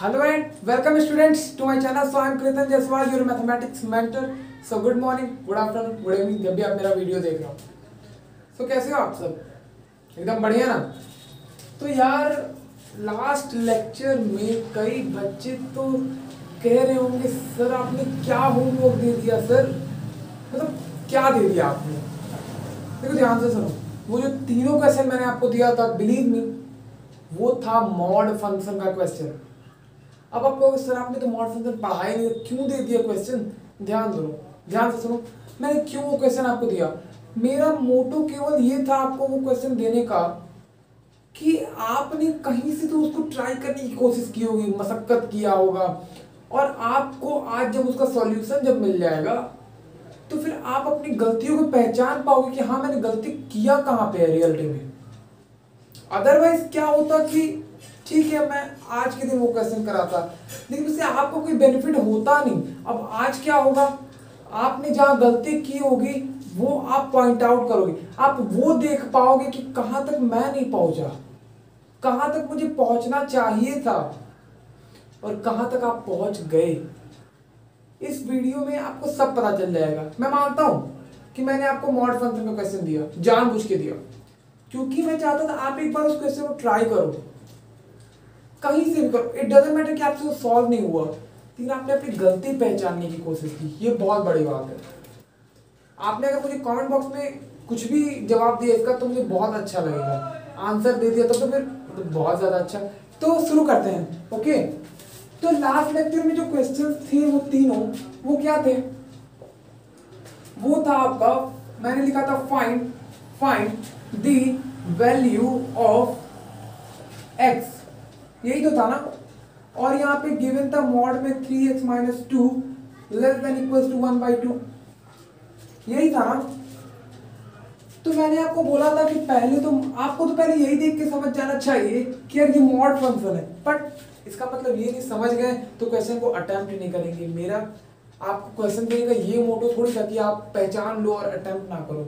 Hello and welcome students to my channel. So I am Kritan Jaiswal, your mathematics mentor. So good morning, good afternoon, good evening जब भी आप मेरा video देख रहे हो. So कैसे हो आप सब? एकदम बढ़िया ना? तो यार लास्ट लेक्चर में कई बच्चे तो कह रहे होंगे सर आपने क्या होमवर्क दे दिया सर, मतलब क्या दे दिया आपने. देखो ध्यान से सुनो, वो जो तीनों क्वेश्चन मैंने आपको दिया था, बिलीव मी वो था मॉड फंक्शन का क्वेश्चन. अब आप कहोगे सर आपने तो मॉड फंक्शन पढ़ा ही नहीं, क्यों दे दिया क्वेश्चन. ध्यान दो, ध्यान से सुनो, मैंने क्यों वो क्वेश्चन आपको दिया. मेरा मोटो केवल ये था आपको वो क्वेश्चन देने का कि आपने कहीं से तो उसको ट्राई करने की कोशिश की होगी, मशक्कत किया होगा, और आपको आज जब उसका सॉल्यूशन जब मिल जाएगा तो फिर आप अपनी गलतियों को पहचान पाओगे कि हाँ मैंने गलती किया कहाँ पे है रियलिटी में. अदरवाइज क्या होता कि ठीक है मैं आज के दिन वो क्वेश्चन कराता, लेकिन उससे आपको कोई बेनिफिट होता नहीं. अब आज क्या होगा, आपने जहां गलती की होगी वो आप पॉइंट आउट करोगे, आप वो देख पाओगे कि कहां तक मैं नहीं पहुंचा, कहां तक मुझे पहुंचना चाहिए था और कहां तक आप पहुंच गए. इस वीडियो में आपको सब पता चल जाएगा. मैं मानता हूं कि मैंने आपको मॉड फंक्शन का क्वेश्चन दिया, जानबूझ के दिया, क्योंकि मैं चाहता था आप एक बार उस क्वेश्चन को ट्राई करो, कहीं से भी करो. इट डजंट मैटर कि आपसे वो सॉल्व नहीं हुआ, लेकिन आपने अपनी गलती पहचानने की कोशिश की. ये बहुत बड़ी बात है. आपने अगर मुझे कमेंट बॉक्स में कुछ भी जवाब दिया इसका तो मुझे बहुत अच्छा लगेगा. आंसर दे दिया तो फिर तो बहुत ज्यादा अच्छा. तो शुरू करते हैं. ओके, तो लास्ट लेक्चर में जो क्वेश्चन थे वो तीनों, वो क्या थे, वो था आपका, मैंने लिखा था find the value of x, यही तो था ना. और यहाँ पे गिवन था मॉड में 3x - 2 < 1/2, यही था ना. तो मैंने आपको बोला था कि पहले तो आपको तो पहले यही देख के समझ जाना चाहिए कि यार ये मॉड फंक्शन है, बट इसका मतलब ये नहीं समझ गए तो क्वेश्चन को अटेम्प्ट नहीं करेंगे. मेरा आपको क्वेश्चन देने का ये मोटो थोड़ी था कि आप पहचान लो और अटेम्प्ट ना करो,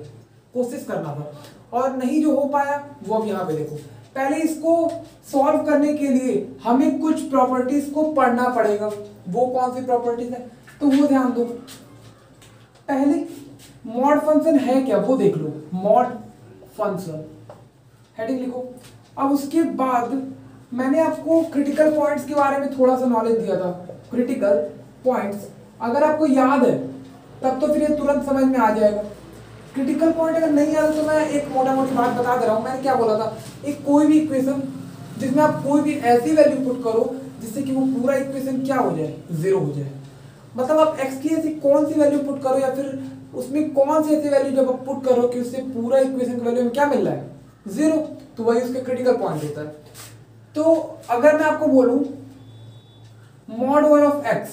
कोशिश करना था. और नहीं जो हो पाया वो अब यहाँ पे देखो. पहले इसको सॉल्व करने के लिए हमें कुछ प्रॉपर्टीज को पढ़ना पड़ेगा. वो कौन सी प्रॉपर्टीज है तो वो ध्यान दो. पहले मॉड फंक्शन है क्या वो देख लो. मॉड फंक्शन हेडिंग लिखो. अब उसके बाद मैंने आपको क्रिटिकल पॉइंट्स के बारे में थोड़ा सा नॉलेज दिया था. क्रिटिकल पॉइंट्स अगर आपको याद है तब तो फिर ये तुरंत समझ में आ जाएगा. क्रिटिकल पॉइंट अगर नहीं याद तो मैं एक मोटा मोटी बात बता दे रहा हूं. मैंने क्या बोला था, एक कोई भी इक्वेशन जिसमें आप कोई भी ऐसी वैल्यू पुट करो जिससे कि वो पूरा इक्वेशन क्या हो जाए, जीरो हो जाए. मतलब आप x की ऐसी कौन सी वैल्यू पुट करो या फिर उसमें कौन सी ऐसी वैल्यू जब आप पुट करो कि उससे पूरा इक्वेशन की वैल्यू में क्या मिल रहा है, जीरो, तो वही उसके क्रिटिकल पॉइंट होता है. तो अगर मैं आपको बोलूं मॉड 1 ऑफ x,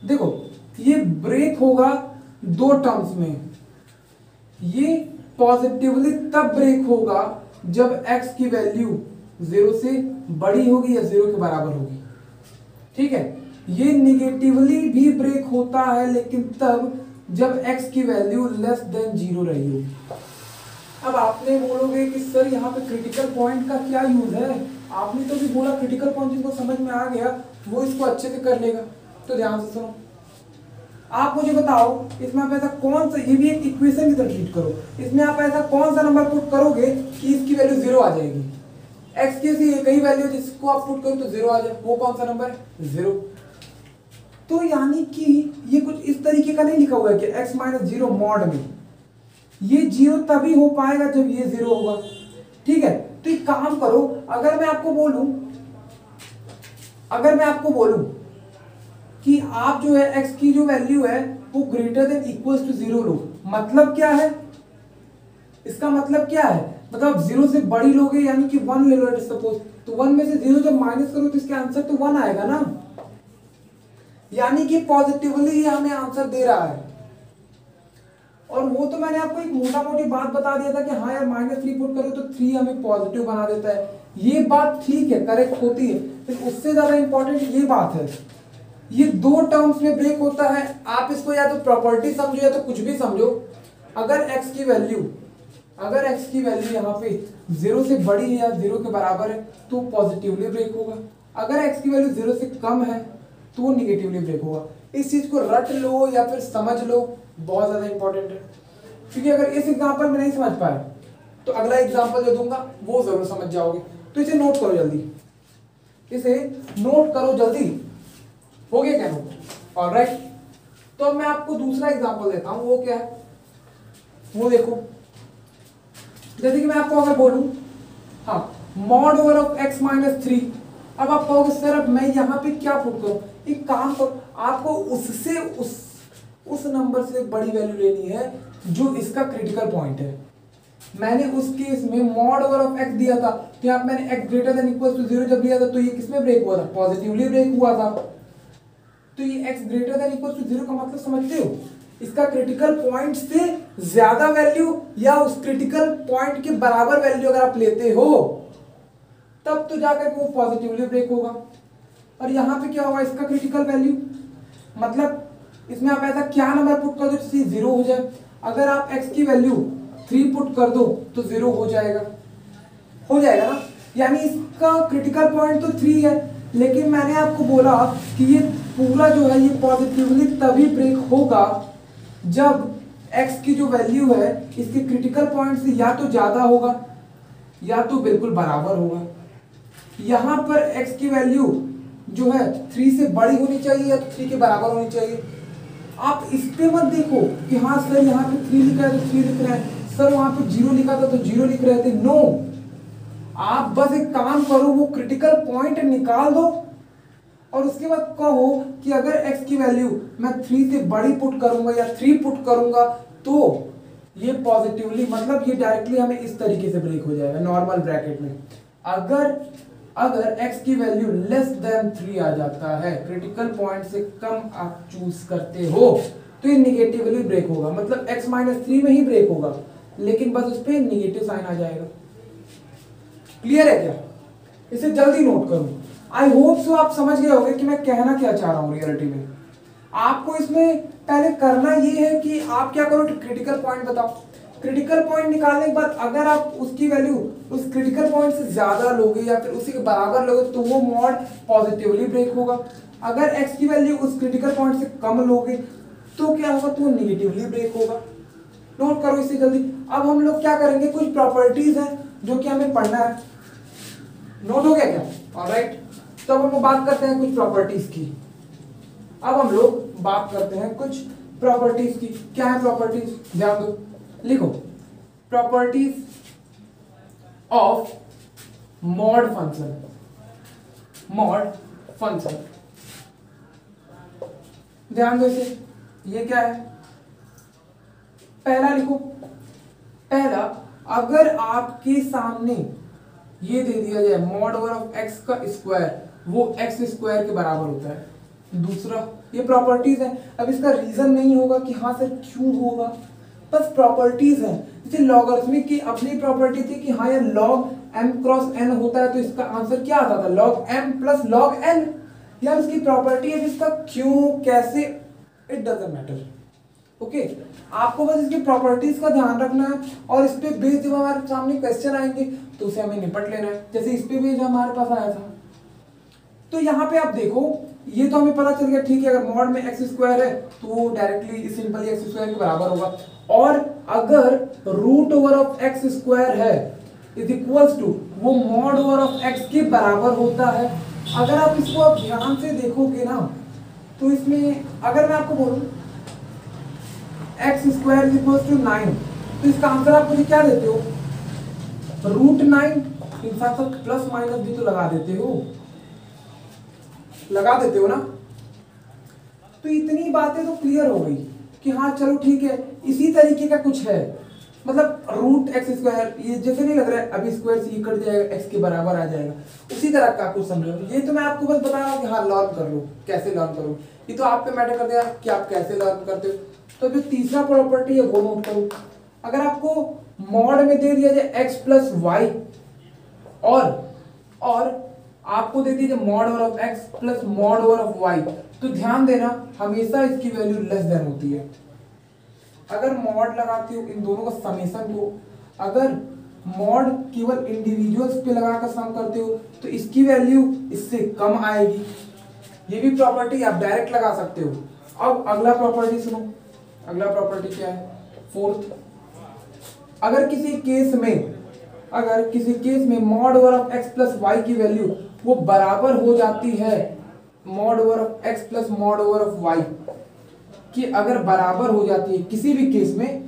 देखो ये ब्रेक होगा दो टर्म्स में. ये पॉजिटिवली तब ब्रेक होगा जब x की वैल्यू 0 से बड़ी होगी या 0 के बराबर होगी. ठीक है. ये निगेटिवली भी ब्रेक होता है लेकिन तब जब x की वैल्यू <0 रही होगी. अब आपने बोलोगे कि सर यहाँ पे क्रिटिकल पॉइंट का क्या यूज है, आपने तो भी बोला क्रिटिकल पॉइंट जिसको समझ में आ गया वो इसको अच्छे से कर लेगा. तो ध्यान से सुनो, आप मुझे बताओ इसमें आप ऐसा कौन सा, ये भी एक इक्वेशन की तरह ट्रीट करो, इसमें आप ऐसा कौन सा नंबर पुट करोगे कि इसकी वैल्यू 0 आ जाएगी. x की ऐसी एक ही वैल्यू जिसको आप पुट करो तो 0 आ जाए, वो कौन सा नंबर है, 0. तो यानी कि ये कुछ इस तरीके का नहीं लिखा हुआ है कि x - 0 मॉड में ये 0 तभी हो पाएगा जब ये 0 होगा. ठीक है. तो एक काम करो, अगर मैं आपको बोलूं कि आप जो है x की जो वैल्यू है वो ग्रेटर देन इक्वल्स टू 0 लो, मतलब क्या है, इसका मतलब क्या है, मतलब 0 से बड़ी लोगे यानी कि 1 ले लो सपोज, तो 1 में से 0 जब माइनस करो तो इसका आंसर तो 1 आएगा ना. यानी कि पॉजिटिवली ये हमें आंसर दे रहा है. और वो तो मैंने आपको एक मोटा मोटी बात बता दिया था कि हाँ यार -3 पुट करो तो 3 हमें पॉजिटिव बना देता है. ये बात ठीक है, करेक्ट होती है, लेकिन उससे ज्यादा इंपॉर्टेंट ये बात है, ये दो टर्म्स में ब्रेक होता है. आप इसको या तो प्रॉपर्टी समझो या तो कुछ भी समझो. अगर x की वैल्यू यहाँ पे 0 से बड़ी है या 0 के बराबर है तो पॉजिटिवली ब्रेक होगा. अगर x की वैल्यू 0 से कम है तो वो निगेटिवली ब्रेक होगा। इस चीज को रट लो या फिर समझ लो, बहुत ज्यादा इंपॉर्टेंट है। क्योंकि अगर इस एग्जांपल में नहीं समझ पाए तो अगला एग्जांपल जो दूंगा वो जरूर समझ जाओगे। तो इसे नोट करो जल्दी, इसे नोट करो जल्दी। हो गया क्या नोट? ऑलराइट, तो अब मैं आपको दूसरा एग्जांपल देता हूं। वो क्या है वो देखो। जैसे कि मैं आपको अगर बोलूं हाँ mod over of x minus 3, अब आप कहोगे सर अब मैं यहाँ पे क्या पुट करूं? एक काम करो, आपको उससे उस नंबर से बड़ी वैल्यू लेनी है जो इसका क्रिटिकल पॉइंट है। मैंने उस केस में मॉड ओवर ऑफ x दिया था, तो यहाँ मैंने x greater than equal to 0 जब लिया था तो ये किसमें ब्रेक हुआ था? पॉजिटिवली ब्रेक हुआ था। तो ये x greater than equal to 0 का मतलब समझते हो? इसका क्रिटिकल पॉइंट से ज्यादा वैल्यू या उस क्रिटिकल पॉइंट के बराबर वैल्यू अगर आप लेते हो तब तो जाकर के वो पॉजिटिवली ब्रेक होगा। और यहाँ पे क्या होगा? इसका क्रिटिकल वैल्यू, मतलब इसमें आप ऐसा क्या नंबर पुट कर दो जिससे 0 हो जाए। अगर आप x की वैल्यू 3 पुट कर दो तो 0 हो जाएगा ना। यानी इसका क्रिटिकल पॉइंट तो 3 है, लेकिन मैंने आपको बोला कि ये पूरा जो है ये पॉजिटिवली तभी ब्रेक होगा जब x की जो वैल्यू है इसके क्रिटिकल पॉइंट से या तो ज्यादा होगा या तो बिल्कुल बराबर होगा। यहां पर x की वैल्यू जो है 3 से बड़ी होनी चाहिए या तो 3 के बराबर होनी चाहिए। आप इस पे मत देखो कि हाँ सर यहाँ पे 3 लिखा है तो 3 लिख रहे हैं, सर वहां पे 0 लिखा था तो 0 लिख रहे थे। नो, आप बस एक काम करो, वो क्रिटिकल पॉइंट निकाल दो और उसके बाद कहो कि अगर x की वैल्यू मैं 3 से बड़ी पुट करूंगा या 3 पुट करूंगा तो ये पॉजिटिवली, मतलब ये डायरेक्टली हमें इस तरीके से ब्रेक हो जाएगा नॉर्मल ब्रैकेट में। अगर x की वैल्यू लेस देन 3 आ जाता है, क्रिटिकल पॉइंट से कम आप चूज करते हो तो ये निगेटिवली ब्रेक होगा, मतलब x माइनस 3 में ही ब्रेक होगा लेकिन बस उस पर निगेटिव साइन आ जाएगा। क्लियर है क्या? इसे जल्दी नोट करो। आई होप सो आप समझ गए होंगे कि मैं कहना क्या चाह रहा हूं। रियलिटी में आपको इसमें पहले करना ये है कि आप क्या करो, क्रिटिकल पॉइंट बताओ। क्रिटिकल पॉइंट निकालने के बाद अगर आप उसकी वैल्यू उस क्रिटिकल पॉइंट से ज्यादा लोगे या फिर उसी के बराबर लोगे तो वो मॉड पॉजिटिवली ब्रेक होगा। अगर x की वैल्यू उस क्रिटिकल पॉइंट से कम लोगे तो क्या होगा? तो निगेटिवली ब्रेक होगा। नोट करो इसे जल्दी। अब हम लोग क्या करेंगे, कुछ प्रॉपर्टीज हैं जो कि हमें पढ़ना है। नोट हो गया क्या? ऑलराइट, तो अब हम बात करते हैं कुछ प्रॉपर्टीज की। अब हम लोग बात करते हैं कुछ प्रॉपर्टीज की। क्या है प्रॉपर्टीज? ध्यान दो, लिखो properties of mod function. Mod function, ध्यान दो इसे। ये क्या है? पहला लिखो। पहला, अगर आपके सामने ये दे दिया जाए मॉड ओवर ऑफ x का स्क्वायर, वो x स्क्वायर के बराबर होता है। दूसरा, ये प्रॉपर्टीज है। अब इसका रीजन नहीं होगा कि हाँ सर क्यों होगा, बस प्रॉपर्टीज है। जैसे लॉगरिथमिक की अपनी प्रॉपर्टी थी कि हाँ यार log m क्रॉस n होता है तो इसका आंसर क्या आता था? log m plus log n। यार उसकी प्रॉपर्टी है, इसका क्यों कैसे इट डजंट मैटर। ओके, आपको बस इसकी प्रॉपर्टीज का ध्यान रखना है और इस पे बेस्ड जब हमारे सामने क्वेश्चन आएंगे तो उसे हमें निपट लेना है। जैसे इस पे भी जो हमारे पास आया था, तो यहाँ पे आप देखो ये तो हमें पता चल गया, ठीक है। अगर मॉड में एक्स स्क्वायर है तो वो डायरेक्टली सिंपली एक्स स्क्वायर के बराबर होगा। और अगर root over of x square है इज इक्वल्स टू, वो मॉड ओवर ऑफ एक्स के बराबर होता है। अगर आप इसको आप ध्यान से देखोगे ना तो इसमें अगर मैं आपको बोलूं x square is equals to 9 तो इसका आंसर आप मुझे क्या देते हो? रूट 9। इन साथ साथ प्लस माइनस भी तो लगा देते हो ना। तो इतनी बातें तो क्लियर हो गई कि हाँ चलो ठीक है, इसी तरीके का कुछ है। मतलब रूट एक्स स्क्वायर, ये जैसे नहीं लग रहा है अभी स्क्वायर से ये कट जाएगा एक्स के बराबर आ जाएगा, उसी तरह का कुछ समझो। ये तो मैं आपको बस बता रहा हूँ कि हाँ लर्न कर लो, कैसे लर्न करो। ये तो आप पे मैटर कर दिया कि आप कैसे लर्न करते हो। तो जो तीसरा प्रॉपर्टी है वो नोट करो। अगर आपको मॉड में दे दिया जाए एक्स प्लस वाई और आपको दे दीजिए mod over of x plus mod over of y, तो ध्यान देना हमेशा इसकी वैल्यू लेस देन होती है। अगर मॉड लगाती हो इन दोनों का समेशन को, अगर मॉड केवल इंडिविजुअल्स पे लगाकर सम करते हो तो इसकी वैल्यू इससे कम आएगी। ये भी प्रॉपर्टी आप डायरेक्ट लगा सकते हो। अब अगला प्रॉपर्टी सुनो, अगला प्रॉपर्टी क्या है, फोर्थ। अगर किसी केस में mod over of x plus y की वैल्यू वो बराबर हो जाती है mod over of x plus mod over of y कि अगर बराबर हो जाती है किसी भी केस में,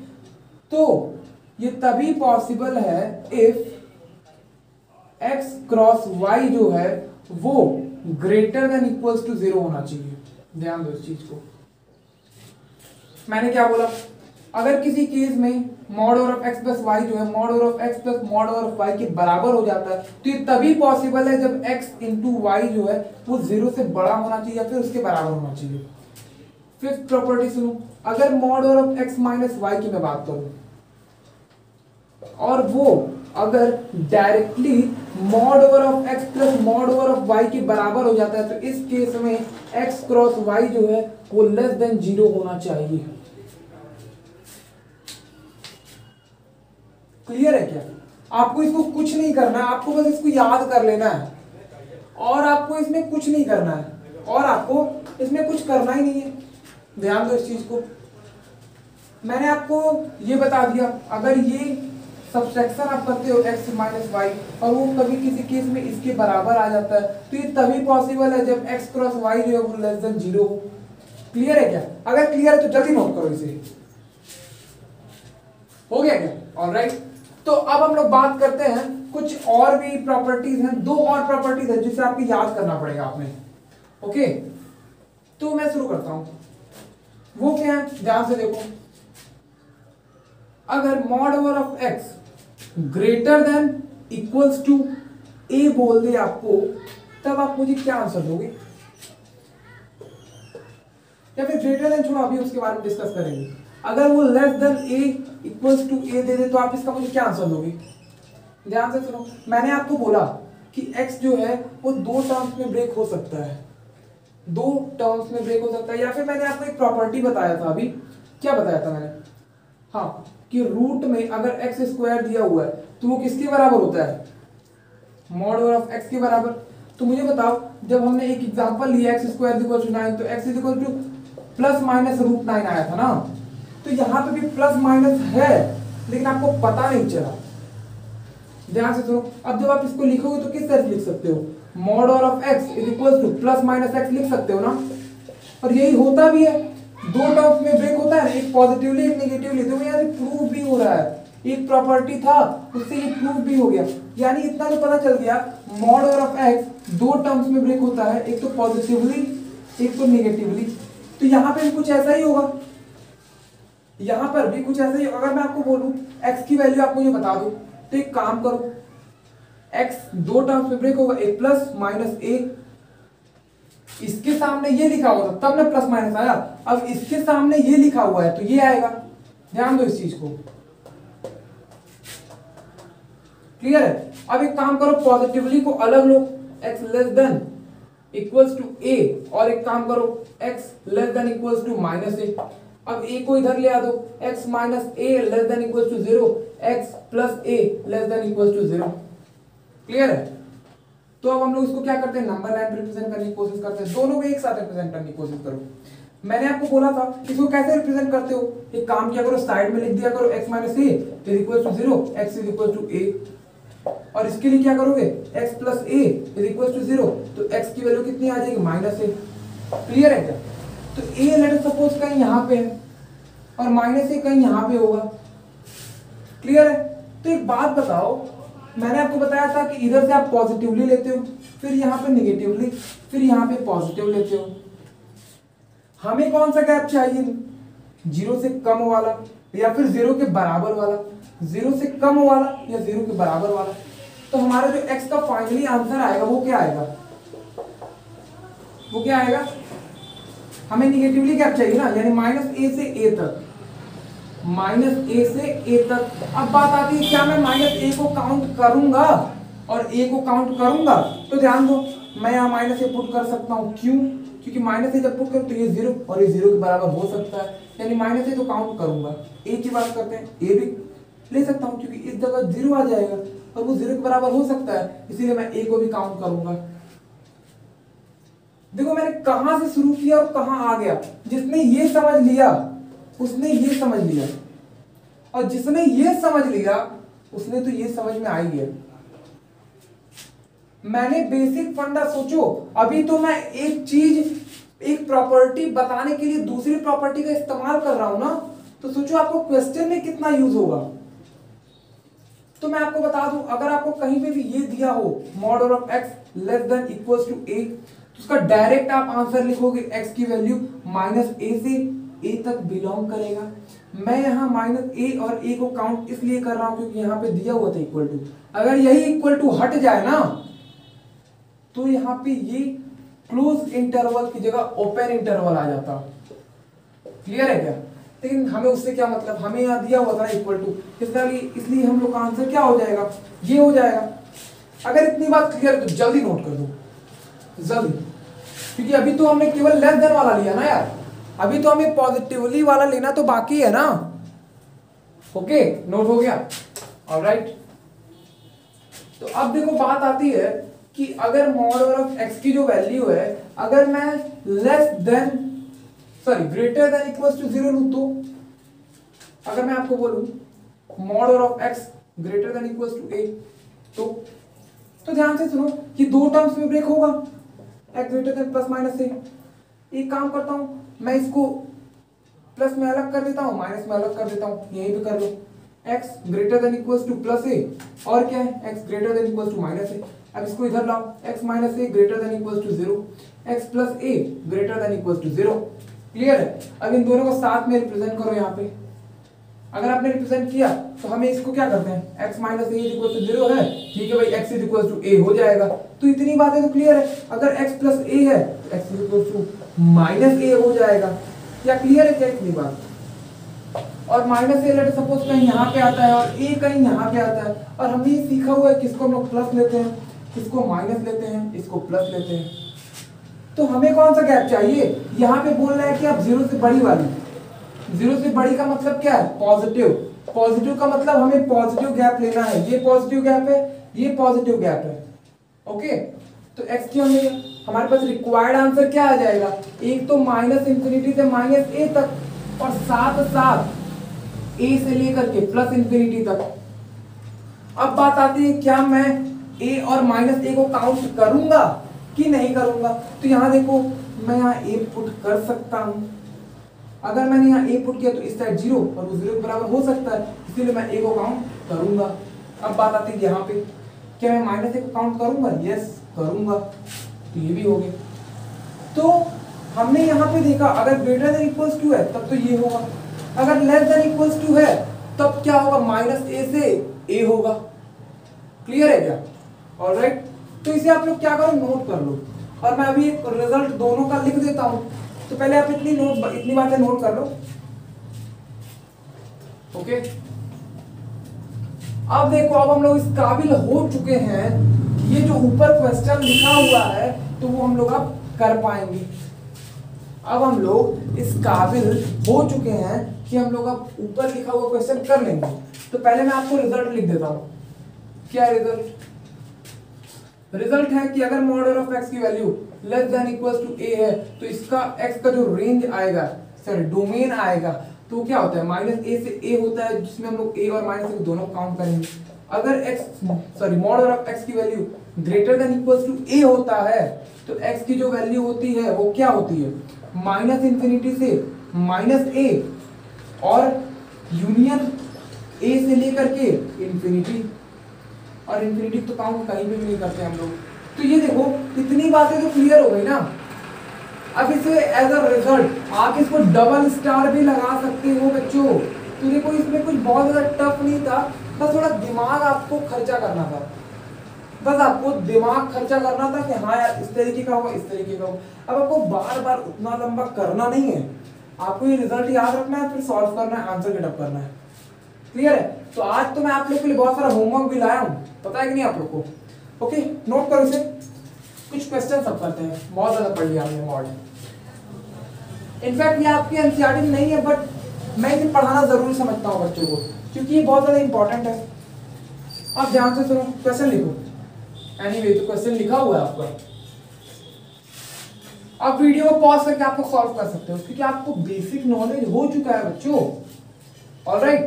तो ये तभी पॉसिबल है इफ x क्रॉस y जो है वो ग्रेटर देन इक्वल्स टू 0 होना चाहिए। ध्यान दो इस चीज को। मैंने क्या बोला, अगर किसी केस में mod over of x plus y जो है mod over of x plus mod over of y के बराबर हो जाता है तो ये तभी पॉसिबल है जब x इंटू वाई जो है वो 0 से बड़ा होना चाहिए या फिर उसके बराबर होना चाहिए। फिफ्थ प्रॉपर्टी सुनो, अगर mod over of x minus y की मैं बात करूं और वो अगर directly mod over of x plus mod over of y के बराबर हो जाता है तो इस केस में x क्रॉस y जो है वो लेस देन 0 होना चाहिए। क्लियर है क्या? आपको इसको कुछ नहीं करना है, आपको बस इसको याद कर लेना है और आपको इसमें कुछ नहीं करना है और आपको इसमें कुछ करना ही नहीं है। ध्यान दो इस चीज को। मैंने आपको ये बता दिया, अगर ये सब्सट्रैक्शन आप करते हो x माइनस वाई और वो कभी किसी केस में इसके बराबर आ जाता है तो ये तभी पॉसिबल है जब x क्रॉस वाई जो है वो लेस देन 0 हो। क्लियर है क्या? अगर क्लियर है तो जल्दी नोट करो इसे। हो गया क्या? ऑलराइट। तो अब हम लोग बात करते हैं कुछ और भी प्रॉपर्टीज हैं, दो और प्रॉपर्टीज है जिसे आपको याद करना पड़ेगा आपने। ओके, तो मैं शुरू करता हूं। वो क्या है, ध्यान से देखो। अगर mod over of x greater than equals to a बोल दे आपको, तब आप मुझे क्या आंसर दोगे? या फिर ग्रेटर देन छोड़ो, अभी उसके बारे में डिस्कस करेंगे। अगर वो less than a equals to a दे दे तो आप इसका मुझे क्या आंसर दोगे? ध्यान से सुनो। मैंने आपको बोला कि x जो है वो दो टर्म्स में ब्रेक हो सकता है, दो टर्म्स में ब्रेक हो सकता है। या फिर मैंने आपको एक प्रॉपर्टी बताया था, अभी क्या बताया था मैंने, हाँ, कि रूट में अगर एक्स स्क्वायर दिया हुआ है तो वो किसके बराबर होता है? मॉड ओवर ऑफ एक्स के बराबर। तो मुझे बताओ, जब हमने एक एग्जांपल लिया एक्स स्क्वायर इक्वल टू 9 तो x equal to plus minus root 9 आया था ना। तो यहां पे भी प्लस माइनस है लेकिन आपको पता नहीं चला। ध्यान से सुनो। अब जब आप इसको लिखोगे तो किस तरह से लिख सकते हो? Mod over of x is equal to plus minus x लिख सकते हो ना। और यही होता भी है, दो टर्म्स में ब्रेक होता है, एक पॉजिटिवली एक नेगेटिवली। तो यहाँ से प्रूफ भी हो रहा है, एक प्रॉपर्टी था उससे ये प्रूफ भी हो गया। यानी इतना तो पता चल गया मॉड ओवर ऑफ एक्स दो टर्म्स में ब्रेक होता है, एक तो पॉजिटिवली एक तो नेगेटिवली। तो यहाँ पे भी कुछ ऐसा ही होगा, यहाँ पर भी कुछ ऐसा ही होगा। अगर मैं आपको बोलूं एक्स की वैल्यू आप मुझे बता दो तो एक काम करो, एक्स दो टर्म्स में ब्रेक होगा, ए प्लस माइनस ए। इसके सामने ये लिखा हुआ था तब ना प्लस माइनस आया, अब इसके सामने ये लिखा हुआ है तो ये आएगा। ध्यान दो इस चीज को। क्लियर है? अब एक काम करो, पॉजिटिवली को अलग लो, x less than equals to a, और एक काम करो x less than equals to minus a। अब a को इधर ले आ दो, x minus a less than equals to 0, x plus a less than equals to 0। Clear है? तो अब हम लोग इसको क्या करते हैं, नंबर लाइन रिप्रेजेंट करने की कोशिश करते हैं। दोनों को एक साथ रिप्रेजेंट करने की कोशिश करो। मैंने आपको बोला था इसको कैसे रिप्रेजेंट करते हो, एक काम किया करो, साइड में लिख दिया करो x minus a is equal to 0, x is equal to a। और इसके लिए क्या करोगे, x plus a is equal to 0, तो x की वैल्यू कितनी आ जाएगी, माइनस a। क्लियर है क्या? तो a लेट सपोज कहीं यहाँ पे है और माइनस a कहीं यहाँ पे होगा। क्लियर है? तो एक बात बताओ, मैंने आपको बताया था कि इधर से आप पॉजिटिवली लेते हो, फिर यहाँ पे निगेटिवली, फिर यहाँ पे पॉजिटिव लेते हो। हमें कौन सा गैप चाहिए, 0 से कम वाला या फिर 0 के बराबर वाला, 0 से कम वाला या 0 के बराबर वाला। तो हमारा जो x का फाइनली आंसर आएगा वो क्या आएगा, वो क्या आएगा, हमें निगेटिवली गैप चाहिए ना, यानी माइनस a से a तक, माइनस a से a तक। अब बात आती है क्या मैं माइनस a को काउंट करूंगा और a को काउंट करूंगा? तो ध्यान दो, मैं यहाँ माइनस a पुट कर सकता हूँ। क्यों? क्योंकि माइनस a जब पुट करूँ तो ये 0 और ये 0 के बराबर हो सकता है, यानी माइनस a तो काउंट करूंगा। a की बात करते हैं, a भी, ले सकता हूँ, क्योंकि इस जगह 0 आ जाएगा और वो 0 के बराबर हो सकता है, इसीलिए मैं a को भी काउंट करूंगा। देखो मैंने कहां से शुरू किया और कहां आ गया। जिसने ये समझ लिया उसने ये समझ लिया, और जिसने ये समझ लिया उसने तो ये समझ में आ ही गया। मैंने बेसिक फंडा, सोचो अभी तो मैं एक चीज, एक प्रॉपर्टी बताने के लिए दूसरी प्रॉपर्टी का इस्तेमाल कर रहा हूं ना, तो सोचो आपको क्वेश्चन में कितना यूज होगा। तो मैं आपको बता दूं, अगर आपको कहीं पे भी ये दिया हो mod of x less than equals to a, तो उसका डायरेक्ट आप आंसर लिखोगे x की वैल्यू -a से a तक बिलोंग करेगा। मैं यहाँ -a और a को काउंट इसलिए कर रहा हूं क्योंकि यहाँ पे दिया हुआ था इक्वल टू। अगर यही इक्वल टू हट जाए ना, तो यहाँ पे ये क्लोज इंटरवल की जगह ओपन इंटरवल आ जाता। क्लियर है क्या? लेकिन हमें उससे क्या मतलब, हमें यहाँ दिया हुआ था इक्वल टू, इसलिए हम लोग का आंसर क्या हो जाएगा, ये हो जाएगा। अगर इतनी बात क्लियर है तो जल्दी नोट कर दो, जल्दी, क्योंकि अभी तो हमने केवल लेस देन वाला लिया ना यार, अभी तो हमें पॉजिटिवली वाला लेना तो बाकी है ना। ओके, नोट हो गया? ऑलराइट। तो अब देखो बात आती है कि अगर मॉड ऑफ x की जो वैल्यू है, अगर मैं ग्रेटर देन इक्वल्स टू 0 लूं, तो अगर मैं आपको बोलूं mod of x greater than equals to a, तो ध्यान से सुनो कि दो टर्म्स में ब्रेक होगा, x greater then plus minus a। एक काम करता हूं, मैं इसको प्लस में अलग कर देता हूं, माइनस में अलग कर देता हूं, यहीं पे कर लो। x greater than equals to plus a, और क्या है, x greater than equals to minus a। अब इसको इधर लाओ, x minus a greater than equals to 0, x plus a greater than equals to 0। Clear है? अब इन दोनों को साथ में रिप्रेजेंट करो यहाँ पे। अगर आपने रिप्रेजेंट किया तो हमें इसको क्या करते हैं, x minus a equals to 0 है, ठीक है भाई, x इक्वल्स टू a हो जाएगा। तो इतनी बातें तो क्लियर है। अगर x प्लस a है तो x equals to minus a हो जाएगा। क्या क्लियर है क्या इतनी बात? और माइनस a लेट सपोज कहीं यहाँ पे आता है और a कहीं यहाँ पे आता है, और हमने ये सीखा हुआ है किसको हम लोग प्लस लेते हैं, किसको माइनस लेते हैं, इसको प्लस लेते हैं। तो हमें कौन सा गैप चाहिए? यहाँ पे बोल रहा है कि आप 0 से बड़ी वाली, 0 से बड़ी का मतलब क्या है, पॉजिटिव। पॉजिटिव का मतलब हमें पॉजिटिव गैप लेना है, ये पॉजिटिव गैप है, ये पॉजिटिव गैप है। ओके, तो x की हमारे पास रिक्वायर्ड आंसर क्या आ जाएगा, एक तो -इंफिनिटी से -a तक, और साथ साथ a से लेकर के +इंफिनिटी तक। अब बात आती है क्या मैं a और -a को काउंट करूंगा कि नहीं करूंगा? तो यहाँ देखो, मैं यहाँ a पुट कर सकता हूं। अगर मैंने यहाँ a पुट किया तो इस साइड 0 और वो 0 के बराबर हो सकता है, इसलिए मैं a को काउंट करूंगा। अब बात आती है यहाँ पे, क्या मैं -a को काउंट करूंगा? यस, करूंगा। तो ये भी हो गया। तो हमने यहाँ पे देखा, अगर ग्रेटर देन इक्वल्स टू है तब तो ये होगा, अगर लेस देन इक्वल्स टू है तब क्या होगा, -a से a होगा। क्लियर है क्या? ऑलराइट। तो इसे आप लोग क्या करो, नोट कर लो, और मैं अभी एक रिजल्ट दोनों का लिख देता हूं। तो पहले आप इतनी बातें नोट कर लो। ओके, अब देखो, अब हम लोग इस काबिल हो चुके हैं, ये जो ऊपर क्वेश्चन लिखा हुआ है तो वो हम लोग अब कर पाएंगे। अब हम लोग इस काबिल हो चुके हैं कि हम लोग अब ऊपर लिखा हुआ क्वेश्चन कर लेंगे। तो पहले मैं आपको रिजल्ट लिख देता हूं। क्या रिजल्ट? रिजल्ट है कि अगर मॉड ऑफ x की value less than equals to a है, तो इसका x का जो रेंज आएगा, सॉरी डोमेन आएगा, तो क्या होता है, -a से a होता है, जिसमें हम लोग a और -a दोनों काउंट करेंगे। अगर मॉड ऑफ x की value greater than equals to a होता है, तो x की जो वैल्यू होती है वो क्या होती है, -इंफिनिटी से -a, और यूनियन a से लेकर के इंफिनिटी, और इंफिनिटी तो काउंट कहीं भी नहीं करते हम लोग। तो ये देखो, इतनी बातें तो क्लियर हो गई ना। अब इसे एज अ रिजल्ट आप इसको डबल स्टार भी लगा सकते हो बच्चों। तो देखो, इसमें कुछ बहुत ज्यादा टफ नहीं था, बस थोड़ा दिमाग आपको खर्चा करना था, बस आपको दिमाग खर्चा करना था कि हाँ यार इस तरीके का होगा, इस तरीके का होगा। अब आपको बार बार उतना लंबा करना नहीं है, आपको ये रिजल्ट याद रखना है, फिर सॉल्व करना है, आंसर गेटअप करना है। क्लियर है? तो आज तो मैं आप लोग के लिए बहुत सारा होमवर्क भी लाया हूँ, पता है कि नहीं आप लोग को? ओके, नोट करो इसे। कुछ क्वेश्चन सब करते हैं, बहुत ज्यादा पढ़ लिया हमने मॉड। इनफैक्ट ये आपकी एनसीईआरटी में नहीं है, बट मैं इसे पढ़ाना जरूरी समझता हूँ बच्चों को, क्योंकि ये बहुत ज्यादा इंपॉर्टेंट है। आप ध्यान से सुनो, क्वेश्चन लिखो। एनीवे तो क्वेश्चन लिखा हुआ है आपका, आप वीडियो को पॉज करके आपको सॉल्व कर सकते हो क्योंकि आपको बेसिक नॉलेज हो चुका है बच्चों। ऑलराइट,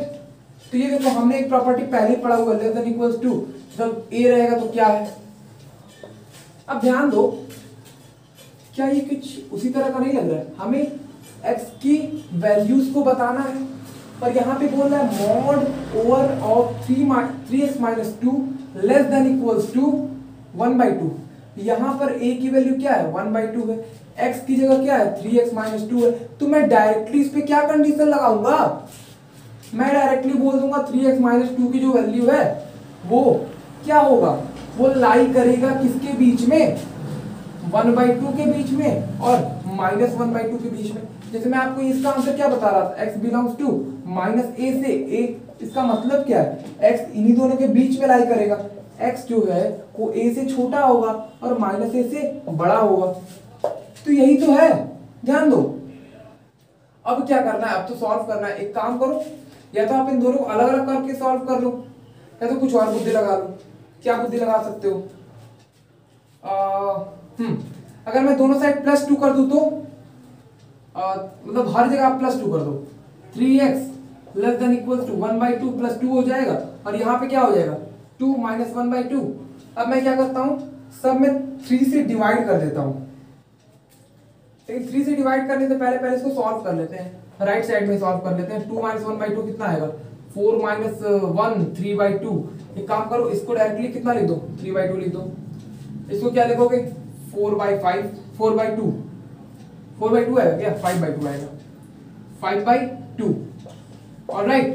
तो ये देखो हमने एक प्रॉपर्टी पहले पढ़ा हुआ, लेस देन इक्वल्स टू, जब ए रहेगा तो क्या है। अब ध्यान दो, क्या ये कुछ उसी तरह का नहीं लग रहा है? हमें एक्स की वैल्यूज को बताना है, पर यहाँ पे बोल रहा है mod over of 3x minus 2 less than equals to 1/2। यहाँ पर a की वैल्यू क्या है? 1/2 है। x की जगह क्या है? 3x माइनस 2 है। तो मैं डायरेक्टली इस पे क्या कंडीशन लगाऊंगा? मैं डायरेक्टली बोल दूंगा 3x माइनस 2 की जो वैल्यू है वो क्या होगा? वो लाई करेगा किसके बीच में? 1/2 के बीच में और -1/2 के बीच में। जैसे मैं आपको इसका आंसर क्या बता रहा था, x बिलोंग्स टू -a से a, इसका मतलब क्या है? x इन्हीं दोनों के बीच में लाई करेगा। x जो है वो a से छोटा होगा और -a से बड़ा होगा। तो यही तो है, ध्यान दो। अब क्या करना है? अब तो सॉल्व करना है। एक काम करो, या तो आप इन दोनों को अलग अलग करके सॉल्व कर लो, या तो कुछ और बुद्धि लगा लो। क्या बुद्धि लगा सकते हो? अगर मैं दोनों साइड +2 कर दूं तो मतलब हर जगह आप +2 कर दो, 3x less than equal to 1/2 +2 हो जाएगा, और यहाँ पे क्या हो जाएगा? 2 माइनस 1/2। अब मैं क्या करता हूँ, सब में 3 से डिवाइड कर देता हूँ। लेकिन 3 से डिवाइड करने से पहले इसको सॉल्व कर लेते हैं। राइट साइड में सॉल्व कर लेते हैं। 2 माइनस 1/2 कितना आएगा? 4 माइनस 1 3/2। एक काम करो, इसको डायरेक्टली कितना लिख दो? 3/2 लिख दो। इसको क्या लिखोगे? 4/5 4/2 4/2 आएगा क्या? 5/2 आएगा, 5/2। ऑलराइट,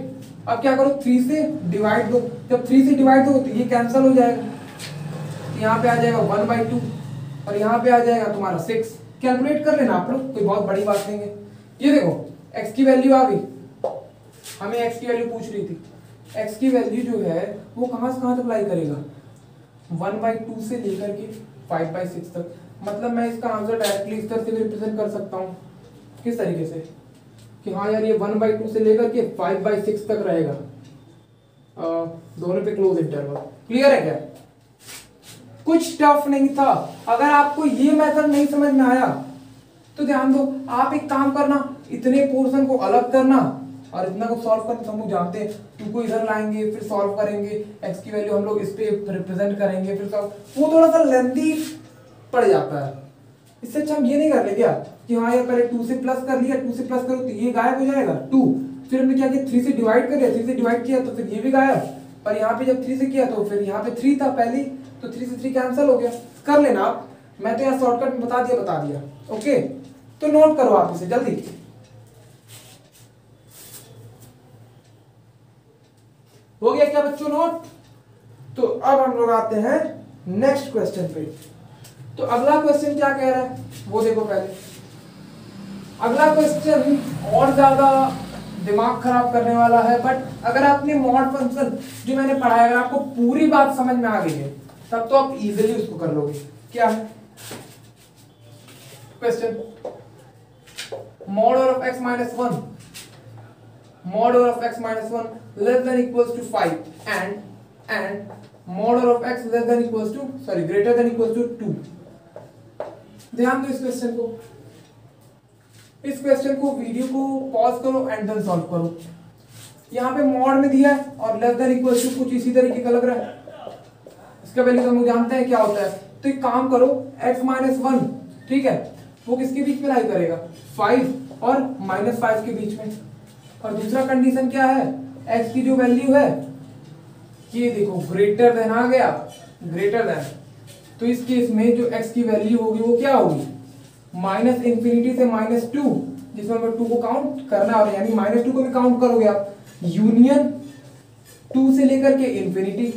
अब क्या करो, 3 से डिवाइड दो। जब 3 से डिवाइड दो तो ये कैंसिल हो जाएगा, यहाँ पे आ जाएगा 1/2 और यहाँ पे आ जाएगा तुम्हारा 6। कैलकुलेट कर लेना आप लोग, कोई बहुत बड़ी बात नहीं है। ये देखो x की वैल्यू आ गई, हमें x की वैल्यू पूछ रही थी। x की वैल्यू जो है वो कहाँ से कहाँ तक लाई करेगा? 1/2 से लेकर के 5/6 तक। मतलब मैं इसका आंसर डायरेक्टली इस तरह से रिप्रेजेंट कर सकता हूँ। किस तरीके से कि हाँ यार, ये 1/2 से लेकर के 5/6 तक रहेगा, दोनों पे क्लोज इंटरवल। क्लियर है क्या? कुछ टफ नहीं था। अगर आपको ये मेथड नहीं समझ में आया तो ध्यान दो, आप एक काम करना, इतने पोर्शन को अलग करना और इतना को सॉल्व करना। हम लोग जानते हैं, 2 को इधर लाएंगे, फिर सॉल्व करेंगे, x की वैल्यू हम लोग इस पे रिप्रेजेंट करेंगे, फिर सॉल्व, वो थोड़ा सा लेंथी पड़ जाता है। इससे अच्छा हम ये नहीं कर ले क्या कि हाँ यार पहले 2 से प्लस कर लिया, 2 से प्लस करो तो ये गायब हो जाएगा 2, फिर हमने क्या किया 3 से डिवाइड कर दिया, 3 से डिवाइड किया तो फिर ये भी गायब, पर यहाँ पे जब 3 से किया तो फिर यहाँ पे 3 था पहले, तो 3 से 3 कैंसिल हो गया। कर लेना आप, मैं तो यहाँ शॉर्टकट में बता दिया। ओके, तो नोट करो आप इसे जल्दी। हो गया क्या बच्चों नोट? तो अब हम लोग आते हैं नेक्स्ट क्वेश्चन पे। तो अगला क्वेश्चन क्या कह रहा है वो देखो पहले। अगला क्वेश्चन और ज्यादा दिमाग खराब करने वाला है, बट अगर आपने मॉड फंक्शन जो मैंने पढ़ा है, अगर आपको पूरी बात समझ में आ गई है तब तो आप इजीली उसको कर लोगे। क्या है question? Mod of x minus 1, mod of x minus 1 less than equals to 5 and mod of x less than equals to greater than equals to 2। ध्यान दो इस क्वेश्चन को वीडियो को पॉज करो एंड देन सॉल्व करो। यहाँ पे mod में दिया है और लेस देन इक्वल्स टू कुछ इसी तरीके का लग रहा है। इसका वैल्यू हम लोग जानते हैं क्या होता है। तो एक काम करो, x माइनस 1, ठीक है, वो किसके बीच में लाई करेगा? 5 और -5 के बीच में। और दूसरा कंडीशन क्या है? x की जो वैल्यू है ये देखो ग्रेटर देन आ गया, ग्रेटर देन। तो इस केस में जो x की वैल्यू होगी वो क्या होगी? -∞ से -2, जिसमें हमें 2 को काउंट करना है, यानी -2 को भी काउंट करोगे आप, यूनियन 2 से लेकर के इंफिनिटी।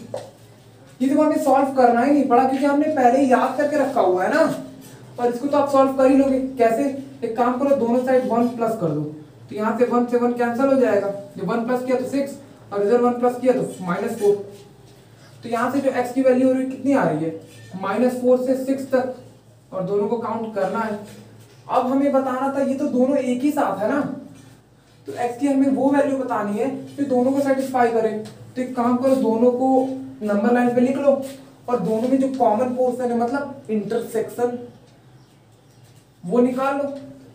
ये तो हमें सॉल्व करना ही नहीं पड़ा क्योंकि हमने पहले ही याद करके रखा हुआ है ना, और इसको तो आप सॉल्व कर ही लोगे। कैसे? एक काम करो, दोनों साइड 1 प्लस कर दो, तो यहाँ से 1 से 1 कैंसिल हो जाएगा। जब 1 प्लस किया तो 6 और इधर 1 प्लस किया तो -4। तो यहाँ से जो x की वैल्यू कितनी आ रही है? -4 से 6 तक, और दोनों को काउंट करना है। अब हमें बताना था, ये तो दोनों एक ही साथ है ना, तो x की हमें वो वैल्यू बतानी है जो दोनों को सेटिस्फाई करे। तो एक काम करो, दोनों को नंबर लाइन पे लिख लो और दोनों में जो कॉमन पोर्शन है मतलब इंटरसेक्शन वो निकाल लो।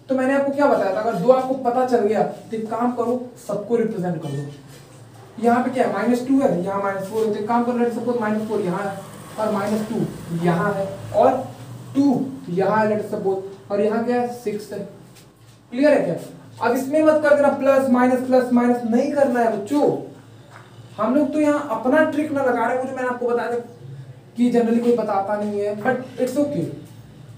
तो मैंने आपको क्या बताया था, अगर दो आपको पता चल गया तो एक काम करो, सबको रिप्रेजेंट कर लो। यहाँ पे क्या है, -2 है, यहाँ -4 है, तो एक काम करो, लेट्स सपोज -4 यहाँ है और -2 यहाँ है और 2 यहाँ है लेट्स सपोज, और यहाँ क्या है 6 है। क्लियर है क्या? अब इसमें मत कर देना प्लस माइनस नहीं करना है बच्चों। हम लोग तो यहाँ अपना ट्रिक ना लगा रहे हैं, मुझे मैंने आपको बताया कि जनरली कोई बताता नहीं है, बट इट्स ओके।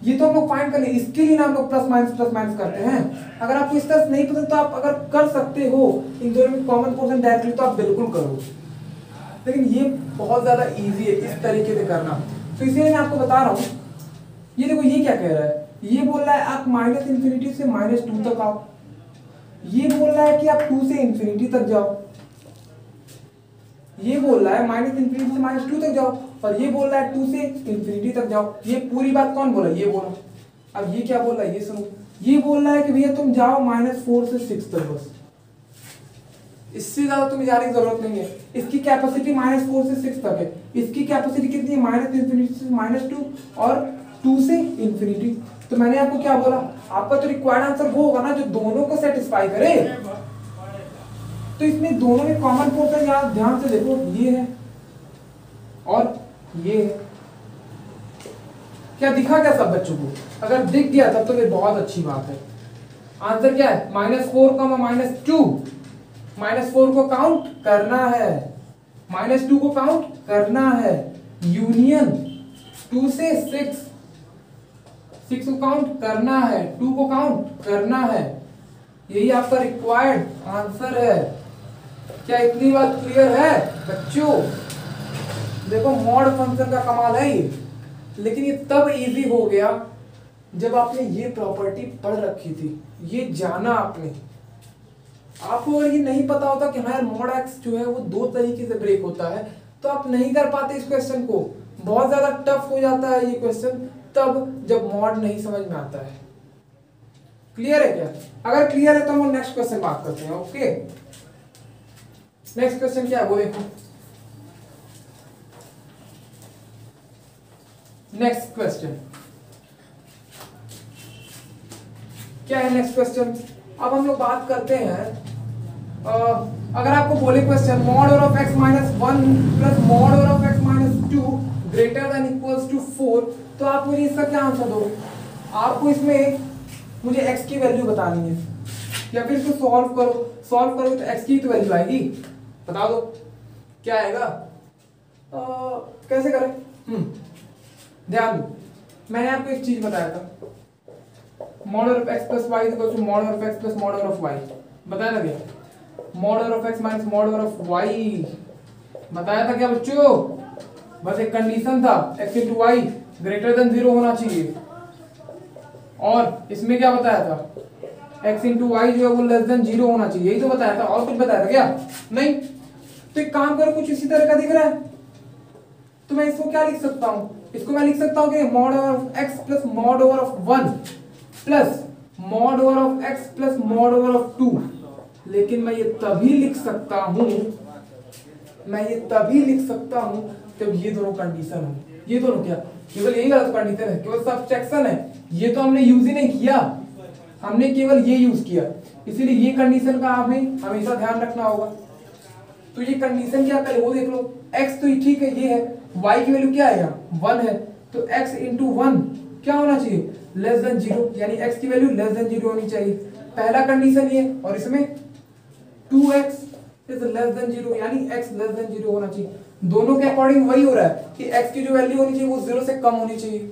ये तो हम लोग फाइंड करने, इसके लिए ना हम लोग प्लस माइनस करते हैं। अगर आपको इस तरह नहीं पसंद तो आप अगर कर सकते हो इन दोनों में कॉमन पोर्शन डायरेक्टली तो आप बिल्कुल करो, लेकिन ये बहुत ज्यादा इजी है इस तरीके से करना। तो इसलिए मैं आपको बता रहा हूँ, ये देखो ये क्या कह रहा है, ये बोल रहा है आप -∞ से -2 तक आओ, ये बोल रहा है कि आप 2 से ∞ तक जाओ, ये बोल रहा है -∞ से -2 तक जाओ, और ये बोल रहा है 2 से ∞ तक जाओ। ये पूरी बात कौन बोला, ये बोला। अब ये क्या बोल रहा है ये सुनो, ये बोल रहा है कि भैया तुम जाओ -4 से 6 तक, बस इससे ज्यादा तुम्हें जाने की जरूरत नहीं है। इसकी कैपेसिटी -4 से 6 तक है, इसकी कैपेसिटी कितनी है -∞ से -2 और 2 से ∞। तो मैंने आपको क्या बोला, आपका तो रिक्वायर्ड आंसर वो होगा ना जो दोनों को सेटिस्फाई करे। तो इसमें दोनों में कॉमन पोर्शन यार ध्यान से देखो, ये है और ये है। क्या दिखा क्या सब बच्चों को? अगर दिख गया तब तो ये बहुत अच्छी बात है। आंसर क्या है, -4, -2। -4 को काउंट करना है, -2 को काउंट करना है, यूनियन 2 से 6 को काउंट करना है, 2 को काउंट करना है। यही आपका रिक्वायर्ड आंसर है। क्या इतनी बात क्लियर है बच्चों? देखो मॉड फंक्शन का कमाल है ये, लेकिन ये तब इजी हो गया जब आपने ये प्रॉपर्टी पढ़ रखी थी, ये जाना आपने। आपको अगर ये नहीं पता होता कि हाँ मॉड एक्स जो है वो 2 तरीके से ब्रेक होता है तो आप नहीं कर पाते इस क्वेश्चन को। बहुत ज्यादा टफ हो जाता है ये क्वेश्चन तब जब मॉड नहीं समझ में आता है। क्लियर है क्या? अगर क्लियर है तो हम नेक्स्ट क्वेश्चन बात करते हैं। ओके, नेक्स्ट क्वेश्चन क्या है वो देखो। नेक्स्ट क्वेश्चन क्या है? नेक्स्ट क्वेश्चन अब हम लोग बात करते हैं, अगर आपको बोले क्वेश्चन (x - 1 + (x - 2) > 4, तो आप मुझे इसका क्या आंसर दोगे? आपको इसमें मुझे x की वैल्यू बतानी है, या फिर इसको सॉल्व करो तो x की तो वैल्यू आएगी। बता दो क्या आएगा, कैसे करें? ध्यान दो, मैंने आपको एक चीज बताया था, (x + y = (x + (y)) बताया था क्या? (x - (y) बताया था क्या बच्चों? बस एक कंडीशन था, x × y > 0 होना चाहिए, और इसमें क्या बताया था, x × y जो है वो <0 होना चाहिए। यही तो बताया था, और कुछ बताया था क्या? नहीं। तो एक काम करो, कुछ इसी तरह का दिख रहा है तो मैं इसको क्या लिख सकता हूं, इसको मैं लिख सकता हूं कि (x + (1) + (x + (2)। लेकिन मैं ये तभी लिख सकता हूं जब ये दोनों कंडीशन हो। ये दोनों क्या, केवल यही गलत कंडीशन है, केवल सब्ट्रैक्शन है। ये तो हमने यूज ही नहीं किया, हमने केवल ये यूज किया, इसीलिए ये कंडीशन का हमें हमेशा ध्यान रखना होगा। तो ये कंडीशन क्या करे वो देख लो, x तो ठीक है ये है, y की वैल्यू क्या है यहाँ 1 है, तो x × 1 क्या होना चाहिए, <0, यानी x की वैल्यू <0 होनी चाहिए। पहला कंडीशन ये, और इसमें 2x > 0 यानी x <0 होना चाहिए। दोनों के अकॉर्डिंग वही हो रहा है कि x की जो वैल्यू होनी चाहिए वो 0 से कम होनी चाहिए।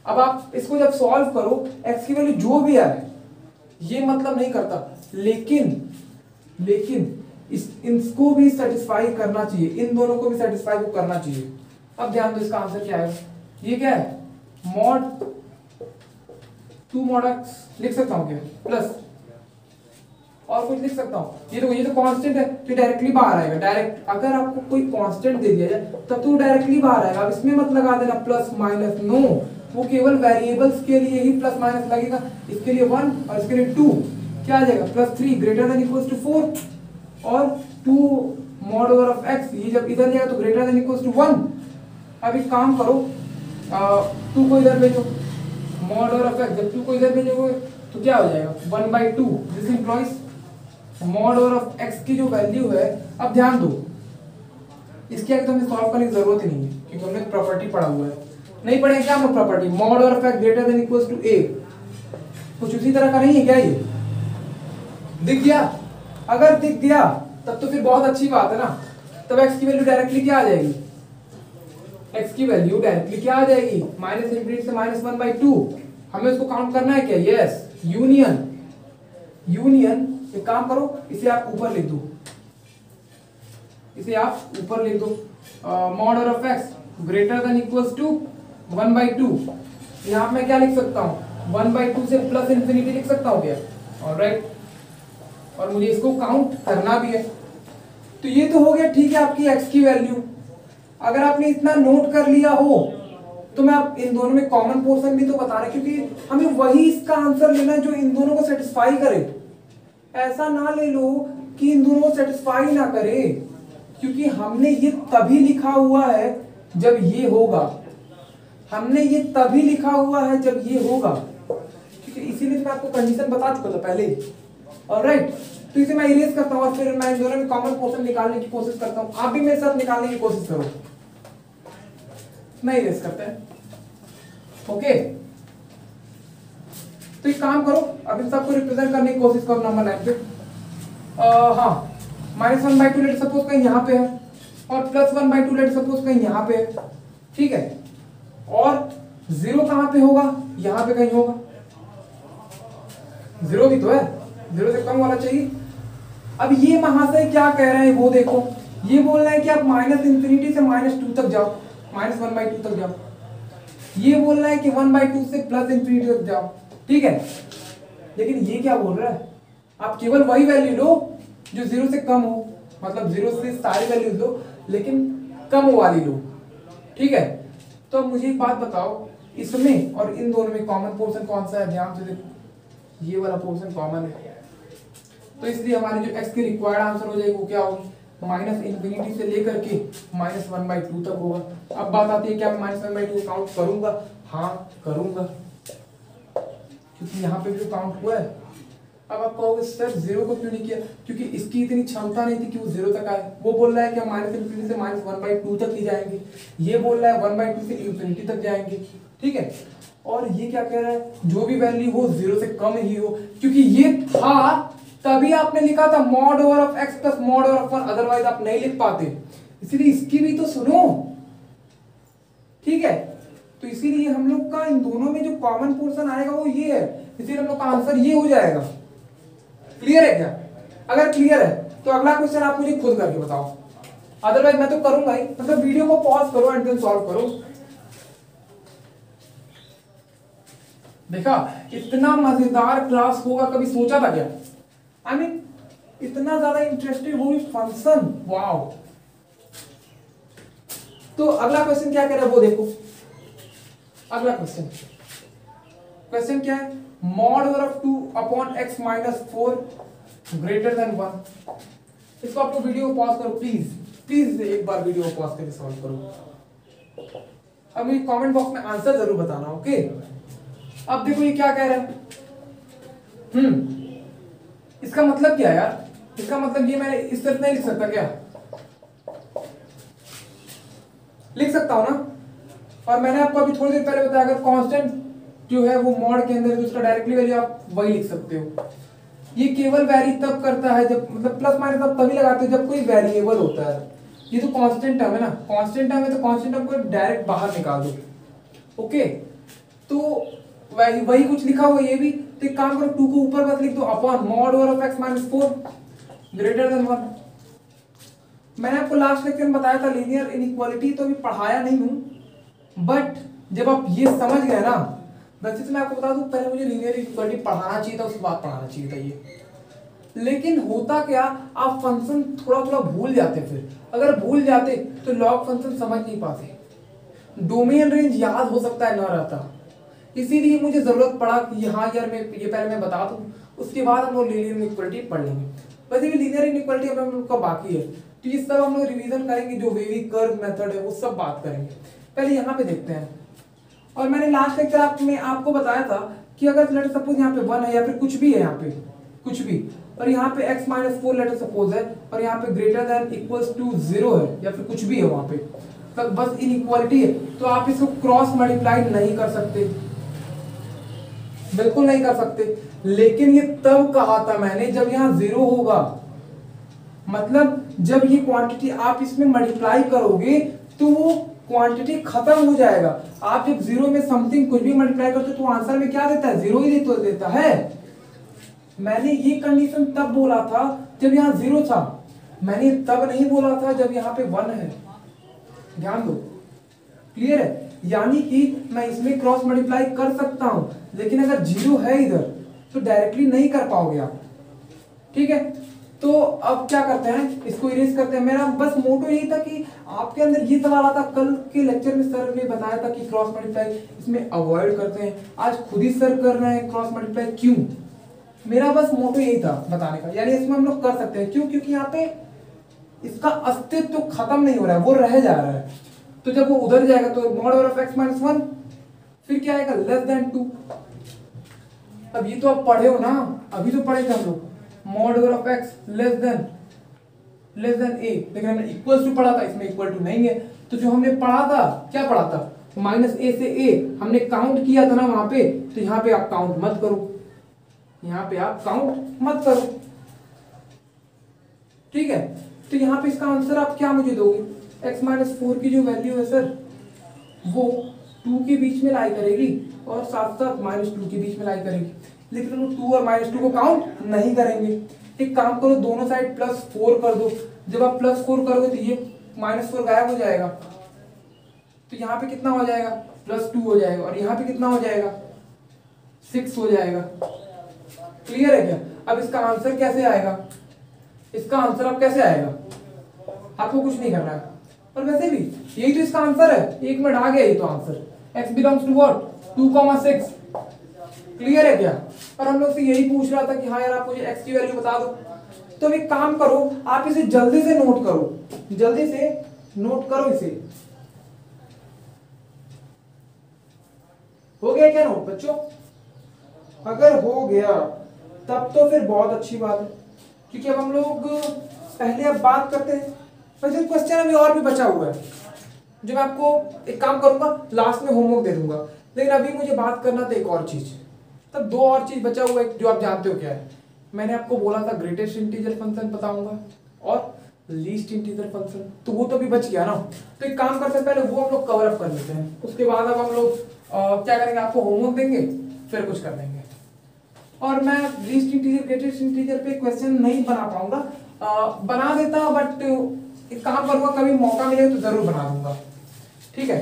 अब आप इसको जब सॉल्व करो, x की वैल्यू जो भी आए ये मतलब नहीं करता, लेकिन इसको भी सेटिस्फाई करना चाहिए, इन दोनों को भी सेटिस्फाई को करना चाहिए। अब ध्यान दो, इसका आंसर क्या है? ये क्या है, (2 mod x) लिख सकता हूं क्या, प्लस और कुछ लिख सकता हूं। ये तो कांस्टेंट है तो डायरेक्टली बाहर आएगा। डायरेक्ट अगर आपको कोई कांस्टेंट दे दिया जाए तब तो डायरेक्टली बाहर आएगा। अब इसमें मत लगा देना प्लस माइनस, नो, वो केवल वेरिएबल्स के लिए ही प्लस माइनस लगेगा। इसके लिए 1 और इसके लिए 2, क्या आ जाएगा +3 ग्रेटर देन इक्वल्स टू 4 और 2 मॉड ओवर ऑफ x, ये जब इधर जाएगा तो ग्रेटर देन इक्वल्स टू 1। अब एक काम करो 2 को इधर भेजो, मॉड ओवर ऑफ x जब 2 को इधर भेजोगे तो क्या हो जाएगा 1/2। This employees mod over of x की जो वैल्यू है, अब ध्यान दो इसके आगे तो हमें सॉल्व करने की जरूरत ही नहीं है क्योंकि हमने प्रॉपर्टी पढ़ा हुआ है। नहीं पढ़ेंगे क्या हम property, mod over of x greater than equals to a, कुछ उसी तरह का नहीं है क्या ये? दिख गया? अगर दिख गया तब तो फिर बहुत अच्छी बात है ना, तब x की वैल्यू डायरेक्टली क्या आ जाएगी, x की वैल्यू डायरेक्टली क्या आ जाएगी -∞ से -1/2। हमें उसको काउंट करना है क्या? Yes, union. यूनियन एक काम करो, इसे आप ऊपर लिख दो, इसे आप ऊपर लिख दो, mod of x greater than equals to 1/2। यहाँ मैं क्या लिख सकता हूँ 1/2 से +∞ लिख सकता हूँ क्या? ऑलराइट, और मुझे इसको काउंट करना भी है। तो ये तो हो गया ठीक है आपकी x की वैल्यू। अगर आपने इतना नोट कर लिया हो तो मैं आप इन दोनों में कॉमन पोर्शन भी तो बता रहा, क्योंकि हमें वही इसका आंसर लेना है जो इन दोनों को सेटिस्फाई करे। ऐसा ना ले लो कि इन दोनों को सेटिस्फाई ना करे, क्योंकि हमने ये तभी लिखा हुआ है जब ये होगा, हमने ये तभी लिखा हुआ है जब ये होगा, क्योंकि इसीलिए मैं आपको कंडीशन बता चुका था पहले ही। ऑलराइट, तो इसे मैं इरेज करता हूँ और फिर मैं इन दोनों में कॉमन पोर्शन निकालने की कोशिश करता हूँ। आप भी मेरे साथ निकालने की कोशिश करो, मैं इरेज करते हैं। ओके, तो एक काम करो, अब इन सबको रिप्रेजेंट करने की कोशिश करो नंबर लाइन पे। हाँ, -1/2 लेट सपोज कहीं यहाँ पे है और +1/2 लेट सपोज कहीं यहाँ पे है, ठीक है। और 0 कहाँ पे होगा? यहाँ पे कहीं होगा। 0 भी तो है, 0 से कम वाला चाहिए। अब ये महाशय क्या कह रहे हैं वो देखो, ये बोल रहे हैं कि आप -∞ से -2 तक जाओ, -1/2 तक जाओ। ये बोल रहा है कि 1/2 से +∞ तक जाओ, ठीक है। लेकिन ये क्या बोल रहा है, आप केवल वही वैल्यू लो जो 0 से कम हो, मतलब 0 से सारी वैल्यू लो लेकिन कम वाली लो, ठीक है। तो अब मुझे एक बात बताओ, इसमें और इन दोनों में कॉमन पोर्शन कौन सा है? ध्यान से देखो, ये वाला पोर्शन कॉमन है, तो इसलिए हमारी जो x की रिक्वायर्ड आंसर हो जाएगी वो क्या होगी, -∞ से लेकर के -1/2 तक होगा। अब बात आती है क्या मैं -1/2 काउंट करूंगा? हाँ करूंगा, क्योंकि यहाँ पे भी जो काउंट हुआ है। अब आप कहोगे सर 0 को क्यों नहीं किया? क्योंकि इसकी इतनी क्षमता नहीं थी कि वो 0 तक आए। वो बोल रहा है कि हम -∞ से -1/2 तक ही जाएंगे, ये बोल रहा है 1/2 से ∞ तक जाएंगे, ठीक है। और ये क्या कह रहा है, जो भी वैल्यू हो 0 से कम ही हो, क्योंकि ये था तभी आपने लिखा था mod over of x plus mod over of 1, otherwise आप नहीं लिख पाते। इसीलिए इसकी भी तो सुनो, ठीक है। तो इसीलिए हम लोग का इन दोनों में जो कॉमन पोर्शन आएगा वो ये है, इसीलिए हम लोग का आंसर ये हो जाएगा। क्लियर है क्या? अगर क्लियर है तो अगला क्वेश्चन आप मुझे खुद करके बताओ, अदरवाइज मैं तो करूंगा ही। मतलब वीडियो को पॉज करो एंड देन सॉल्व करो। देखा, इतना मजेदार क्लास होगा कभी सोचा था क्या? आई मीन इतना ज्यादा इंटरेस्टिंग होगी फंक्शन, वाओ। तो अगला क्वेश्चन क्या कह रहा है वो देखो। अगला क्वेश्चन क्या है, mod over of 2/x - 4 greater than 1। इसको आप लोग वीडियो को पॉज करो प्लीज एक बार वीडियो को पॉज करके सॉल्व करो। अब मुझे कमेंट बॉक्स में आंसर जरूर बताना, ओके। अब देखो ये क्या कह रहा है, इसका मतलब क्या है यार? इसका मतलब ये मैं इस तरह नहीं लिख सकता क्या? लिख सकता हूं ना। और मैंने आपको अभी थोड़ी देर पहले बताया अगर कांस्टेंट जो है वो मॉड के अंदर है तो उसका डायरेक्टली वैल्यू आप वही लिख सकते हो। ये केवल वैरी तब करता है जब, मतलब प्लस माइनस आप तभी लगाते हो जब कोई वेरिएबल होता है। ये तो कांस्टेंट टर्म है ना, कांस्टेंट टर्म है तो कांस्टेंट टर्म को डायरेक्ट बाहर निकाल दो, ओके। तो वही कुछ लिखा हुआ ये भी, तो एक काम करो 2 को ऊपर बस लिख दो upon mod over of x - 4 greater than 1। मैंने आपको लास्ट लेक्चर में बताया था लीनियर इनइक्वालिटी तो अभी पढ़ाया नहीं हूं, बट जब आप ये समझ गए ना, वैसे तो मैं आपको बता दूं पहले मुझे लीनियर इनइक्वालिटी पढ़ाना चाहिए था, उसके बाद पढ़ाना चाहिए था ये। लेकिन होता क्या, आप फंक्शन थोड़ा थोड़ा भूल जाते, फिर अगर भूल जाते तो लॉग फंक्शन समझ नहीं पाते, डोमेन रेंज याद हो सकता है ना रहता। इसीलिए मुझे जरूरत पड़ा कि हाँ यार मैं ये पहले मैं बता दूं, उसके बाद हम लोग लीनियर इनइक्वालिटी पढ़ लेंगे। वैसे भी लीनियर इनइक्वालिटी हम लोग का बाकी है, तो ये सब हम लोग रिवीजन करेंगे, जो वेवी कर्व मेथड है वो सब बात करेंगे। पहले यहाँ पे देखते हैं। और मैंने लास्ट लेक्चर में आपको बताया था कि अगर लेट सपोज यहाँ पे 1 है या फिर कुछ भी है, यहाँ पे कुछ भी, और यहाँ पे x - 4 लेट सपोज है, और यहाँ पे ग्रेटर देन इक्वल्स टू 0 है या फिर कुछ भी है वहाँ पे, तब बस इनइक्वालिटी है, तो आप इसको क्रॉस मल्टीप्लाई नहीं कर सकते, बिल्कुल नहीं कर सकते। लेकिन ये तब कहा था मैंने जब यहाँ 0 होगा, मतलब जब ये क्वांटिटी आप इसमें मल्टीप्लाई करोगे तो वो क्वांटिटी खत्म हो जाएगा। आप जब 0 में समथिंग कुछ भी मल्टीप्लाई करते तो आंसर में क्या देता है, 0 ही देता है। मैंने ये कंडीशन तब बोला था जब यहाँ 0 था, मैंने तब नहीं बोला था जब यहाँ पे 1 है। ध्यान दो, क्लियर है? यानी कि मैं इसमें क्रॉस मल्टीप्लाई कर सकता हूं, लेकिन अगर 0 है इधर तो डायरेक्टली नहीं कर पाओगे आप। ठीक है, तो अब क्या करते हैं, इसको इरेज करते हैं। मेरा बस मोटो यही था कि आपके अंदर ये सवाल आता, कल के लेक्चर में सर ने बताया था कि क्रॉस मल्टीप्लाई इसमें अवॉइड करते हैं, आज खुद ही सर कर रहे हैं क्रॉस मल्टीप्लाई, क्यों? मेरा बस मोटो यही था बताने का, यानी इसमें हम लोग कर सकते हैं। क्यों? क्योंकि यहाँ पे इसका अस्तित्व तो खत्म नहीं हो रहा है, वो रह जा रहा है। तो जब वो उधर जाएगा तो मॉड ऑफ x - 1 फिर क्या आएगा, लेस देन 2। अब ये तो आप पढ़े हो ना, अभी तो पढ़े थे हम लोग, mod of x less than a, लेकिन हमने इक्वल्स टू पढ़ा था, इसमें इक्वल टू नहीं है। तो जो हमने पढ़ा था, क्या पढ़ा था, -a से a हमने काउंट किया था ना वहां पे, तो यहाँ पे आप काउंट मत करो, यहाँ पे आप काउंट मत करो। ठीक है, तो यहाँ पे इसका आंसर आप क्या मुझे दोगे, x - 4 की जो वैल्यू है सर वो 2 के बीच में लाई करेगी और साथ साथ -2 के बीच में लाई करेगी, लेकिन हम 2 और -2 को काउंट नहीं करेंगे। एक काम करो, दोनों साइड +4 कर दो। जब आप +4 करोगे तो ये -4 गायब हो जाएगा, तो यहाँ पे कितना हो जाएगा, +2 हो जाएगा, और यहाँ पे कितना हो जाएगा, 6 हो जाएगा। क्लियर है क्या? अब इसका आंसर कैसे आएगा, इसका आंसर अब कैसे आएगा, आपको कुछ नहीं करना है। और वैसे भी यही तो इसका आंसर है, 1 मिनट आ गया ये तो answer, x belongs to what, 2,6। Clear है क्या? और हम लोग से यही पूछ रहा था कि हाँ यार आप मुझे x की वैल्यू बता दो। तो एक काम करो, आप इसे जल्दी से नोट करो, जल्दी से नोट करो इसे। हो गया क्या नोट बच्चों? अगर हो गया तब तो फिर बहुत अच्छी बात है, क्योंकि अब हम लोग पहले अब बात करते हैं। वैसे क्वेश्चन अभी और भी बचा हुआ है, जो मैं आपको एक काम करूंगा लास्ट में होमवर्क दे दूंगा, लेकिन अभी मुझे बात करना था एक और चीज। तब 2 और चीज बचा हुआ है, जो आप जानते हो क्या है। मैंने आपको बोला था ग्रेटेस्ट इंटीजर फंक्शन बताऊंगा और लीस्ट इंटीजर फंक्शन, तो वो तो भी बच गया ना। तो एक काम करते हैं, पहले वो हम लोग कवर अप कर लेते हैं, उसके बाद अब हम लोग क्या करेंगे, आपको होमवर्क देंगे, फिर कुछ कर देंगे। और मैं लीस्ट इंटीजर ग्रेटेस्ट इंटीजर पे क्वेश्चन नहीं बना पाऊंगा, बना देता, बट एक काम करूंगा, कभी मौका मिले तो जरूर बना दूंगा। ठीक है,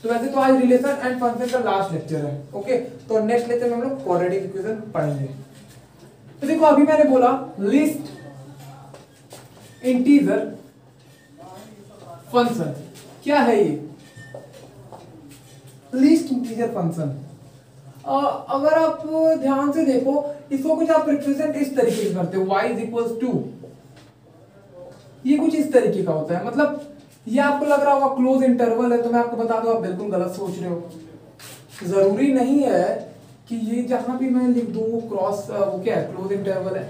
तो वैसे तो आज रिलेशन एंड फंक्शन का लास्ट लेक्चर है। ओके, तो नेक्स्ट लेक्चर में हम लोग क्वाड्रेटिक इक्वेशन पढ़ेंगे। तो देखो अभी मैंने बोला लिस्ट इंटीजर फंक्शन, क्या है ये लिस्ट इंटीजर फंक्शन? अगर आप ध्यान से देखो, इसको कुछ आप रिप्रेजेंट इस तरीके से करते हो, y = 2, ये कुछ इस तरीके का होता है। मतलब ये आपको लग रहा होगा क्लोज इंटरवल है, तो मैं आपको बता दूं आप बिल्कुल गलत सोच रहे हो। जरूरी नहीं है कि ये जहां भी मैं लिख दूं वो क्रॉस वो क्या है, क्लोज इंटरवल है,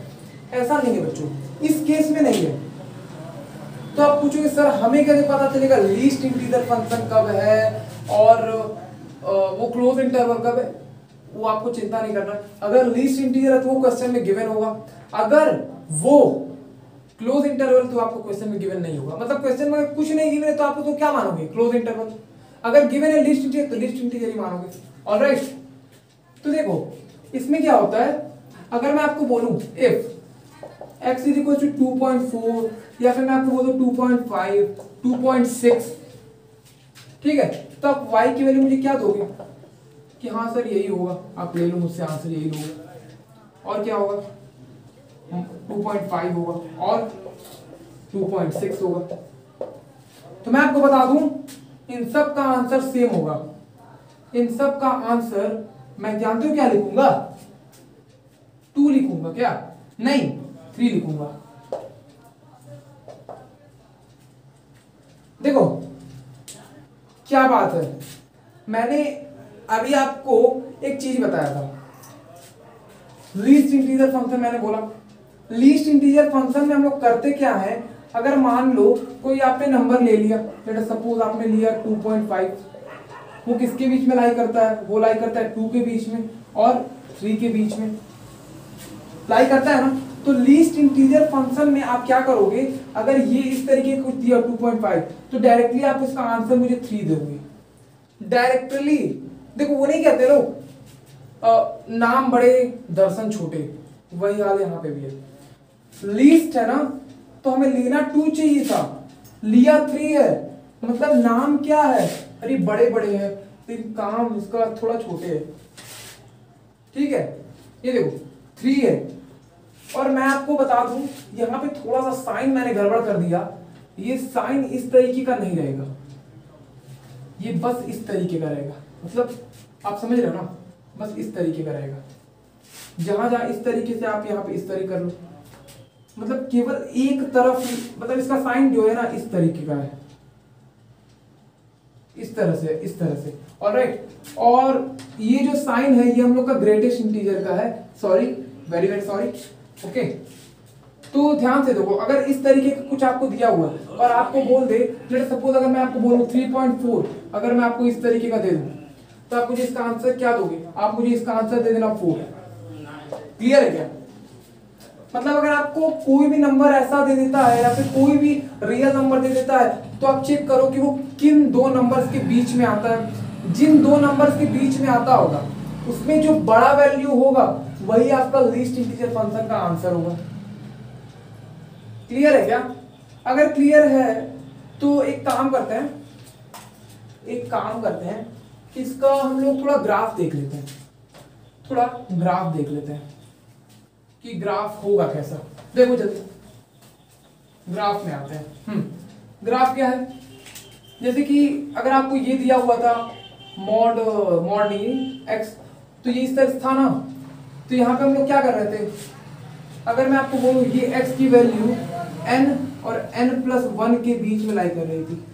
ऐसा नहीं है बच्चों, इस केस में नहीं है। तो आप पूछोगे सर हमें कैसे पता चलेगा लीस्ट इंटीजर फंक्शन कब है और वो क्लोज इंटरवल कब है? वो आपको चिंता नहीं करना। अगर लीस्ट इंटीजर है तो वो क्वेश्चन में गिवन होगा, अगर वो क्लोज इंटरवल तो आपको क्वेश्चन में गिवन नहीं होगा। मतलब क्वेश्चन में कुछ नहीं गिवन है तो आपको तो क्या मानोगे, क्लोज इंटरवल। अगर गिवन है लिस्ट इंटीजर तो लिस्ट इंटीजर ही मानोगे। ऑलराइट, तो देखो इसमें क्या होता है, अगर मैं आपको बोलूं इफ x = 2.4 या फिर मैं आपको बोलूं 2.5 2.6, ठीक है, तो आप y की वैल्यू मुझे क्या दोगे कि हाँ सर यही होगा, आप ले लो मुझसे आंसर यही होगा। और क्या होगा, 2.5 होगा और 2.6 होगा। तो मैं आपको बता दूं इन सब का आंसर सेम होगा। इन सब का आंसर मैं जानते हो क्या लिखूंगा, 2 लिखूंगा क्या? नहीं, 3 लिखूंगा। देखो क्या बात है, मैंने अभी आपको एक चीज बताया था, लीस्ट इंटीजर फंक्शन मैंने बोला। लीस्ट इंटीजर फंक्शन में हम लोग करते क्या है, अगर मान लो कोई आपने नंबर ले लिया, लेट सपोज आपने लिया 2.5, वो किसके बीच में लाई करता है? वो लाई करता है 2 के बीच में और 3 के बीच में लाई करता है ना। तो लीस्ट इंटीजर फंक्शन में आप क्या करोगे, अगर ये इस तरीके कुछ दिया 2.5, तो डायरेक्टली आप इसका आंसर मुझे 3 दोगे डायरेक्टली। देखो वो नहीं कहते लोग नाम बड़े दर्शन छोटे, वही हाल यहाँ पे भी है। लीस्ट है ना, तो हमें लेना 2 चाहिए था, लिया 3 है, मतलब नाम क्या है, अरे बड़े बड़े हैं, लेकिन काम इसका थोड़ा छोटे है। ठीक है, ये देखो 3 है, और मैं आपको बता दूं यहाँ पे थोड़ा सा साइन मैंने गड़बड़ कर दिया, ये साइन इस तरीके का नहीं रहेगा, ये बस इस तरीके का रहेगा, मतलब आप समझ रहे हो ना, बस इस तरीके का रहेगा। जहां जहां इस तरीके से आप यहाँ पे इस तरीके कर लो, मतलब केवल एक तरफ, मतलब इसका साइन जो है ना इस तरीके का है, इस तरह से, इस तरह से। ऑलराइट, और ये जो साइन है ये हम लोग का ग्रेटेस्ट इंटीजर का है, sorry, very very sorry. Okay, तो ध्यान से देखो, अगर इस तरीके का कुछ आपको दिया हुआ है और आपको बोल दे, लेट सपोज अगर मैं आपको बोलूं 3.4, अगर मैं आपको इस तरीके का दे दूं, तो आप मुझे इसका आंसर क्या दोगे? आप मुझे इसका आंसर दे देना 4। क्लियर है क्या? मतलब अगर आपको कोई भी नंबर ऐसा दे देता है या फिर कोई भी रियल नंबर दे देता है, तो आप चेक करो कि वो किन 2 नंबर्स के बीच में आता है। जिन 2 नंबर्स के बीच में आता होगा उसमें जो बड़ा वैल्यू होगा वही आपका लीस्ट इंटीजर फंक्शन का आंसर होगा। क्लियर है क्या? अगर क्लियर है तो एक काम करते हैं कि इसका हम लोग थोड़ा ग्राफ देख लेते हैं, थोड़ा ग्राफ देख लेते हैं कि ग्राफ होगा कैसा। देखो जल्दी ग्राफ में आते हैं। ग्राफ क्या है, जैसे कि अगर आपको ये दिया हुआ था मॉड नहीं एक्स, तो ये इस तरह था ना, तो यहाँ पे हम लोग क्या कर रहे थे, अगर मैं आपको बोलूं ये x की वैल्यू n और n+1 के बीच में लाई कर रही थी।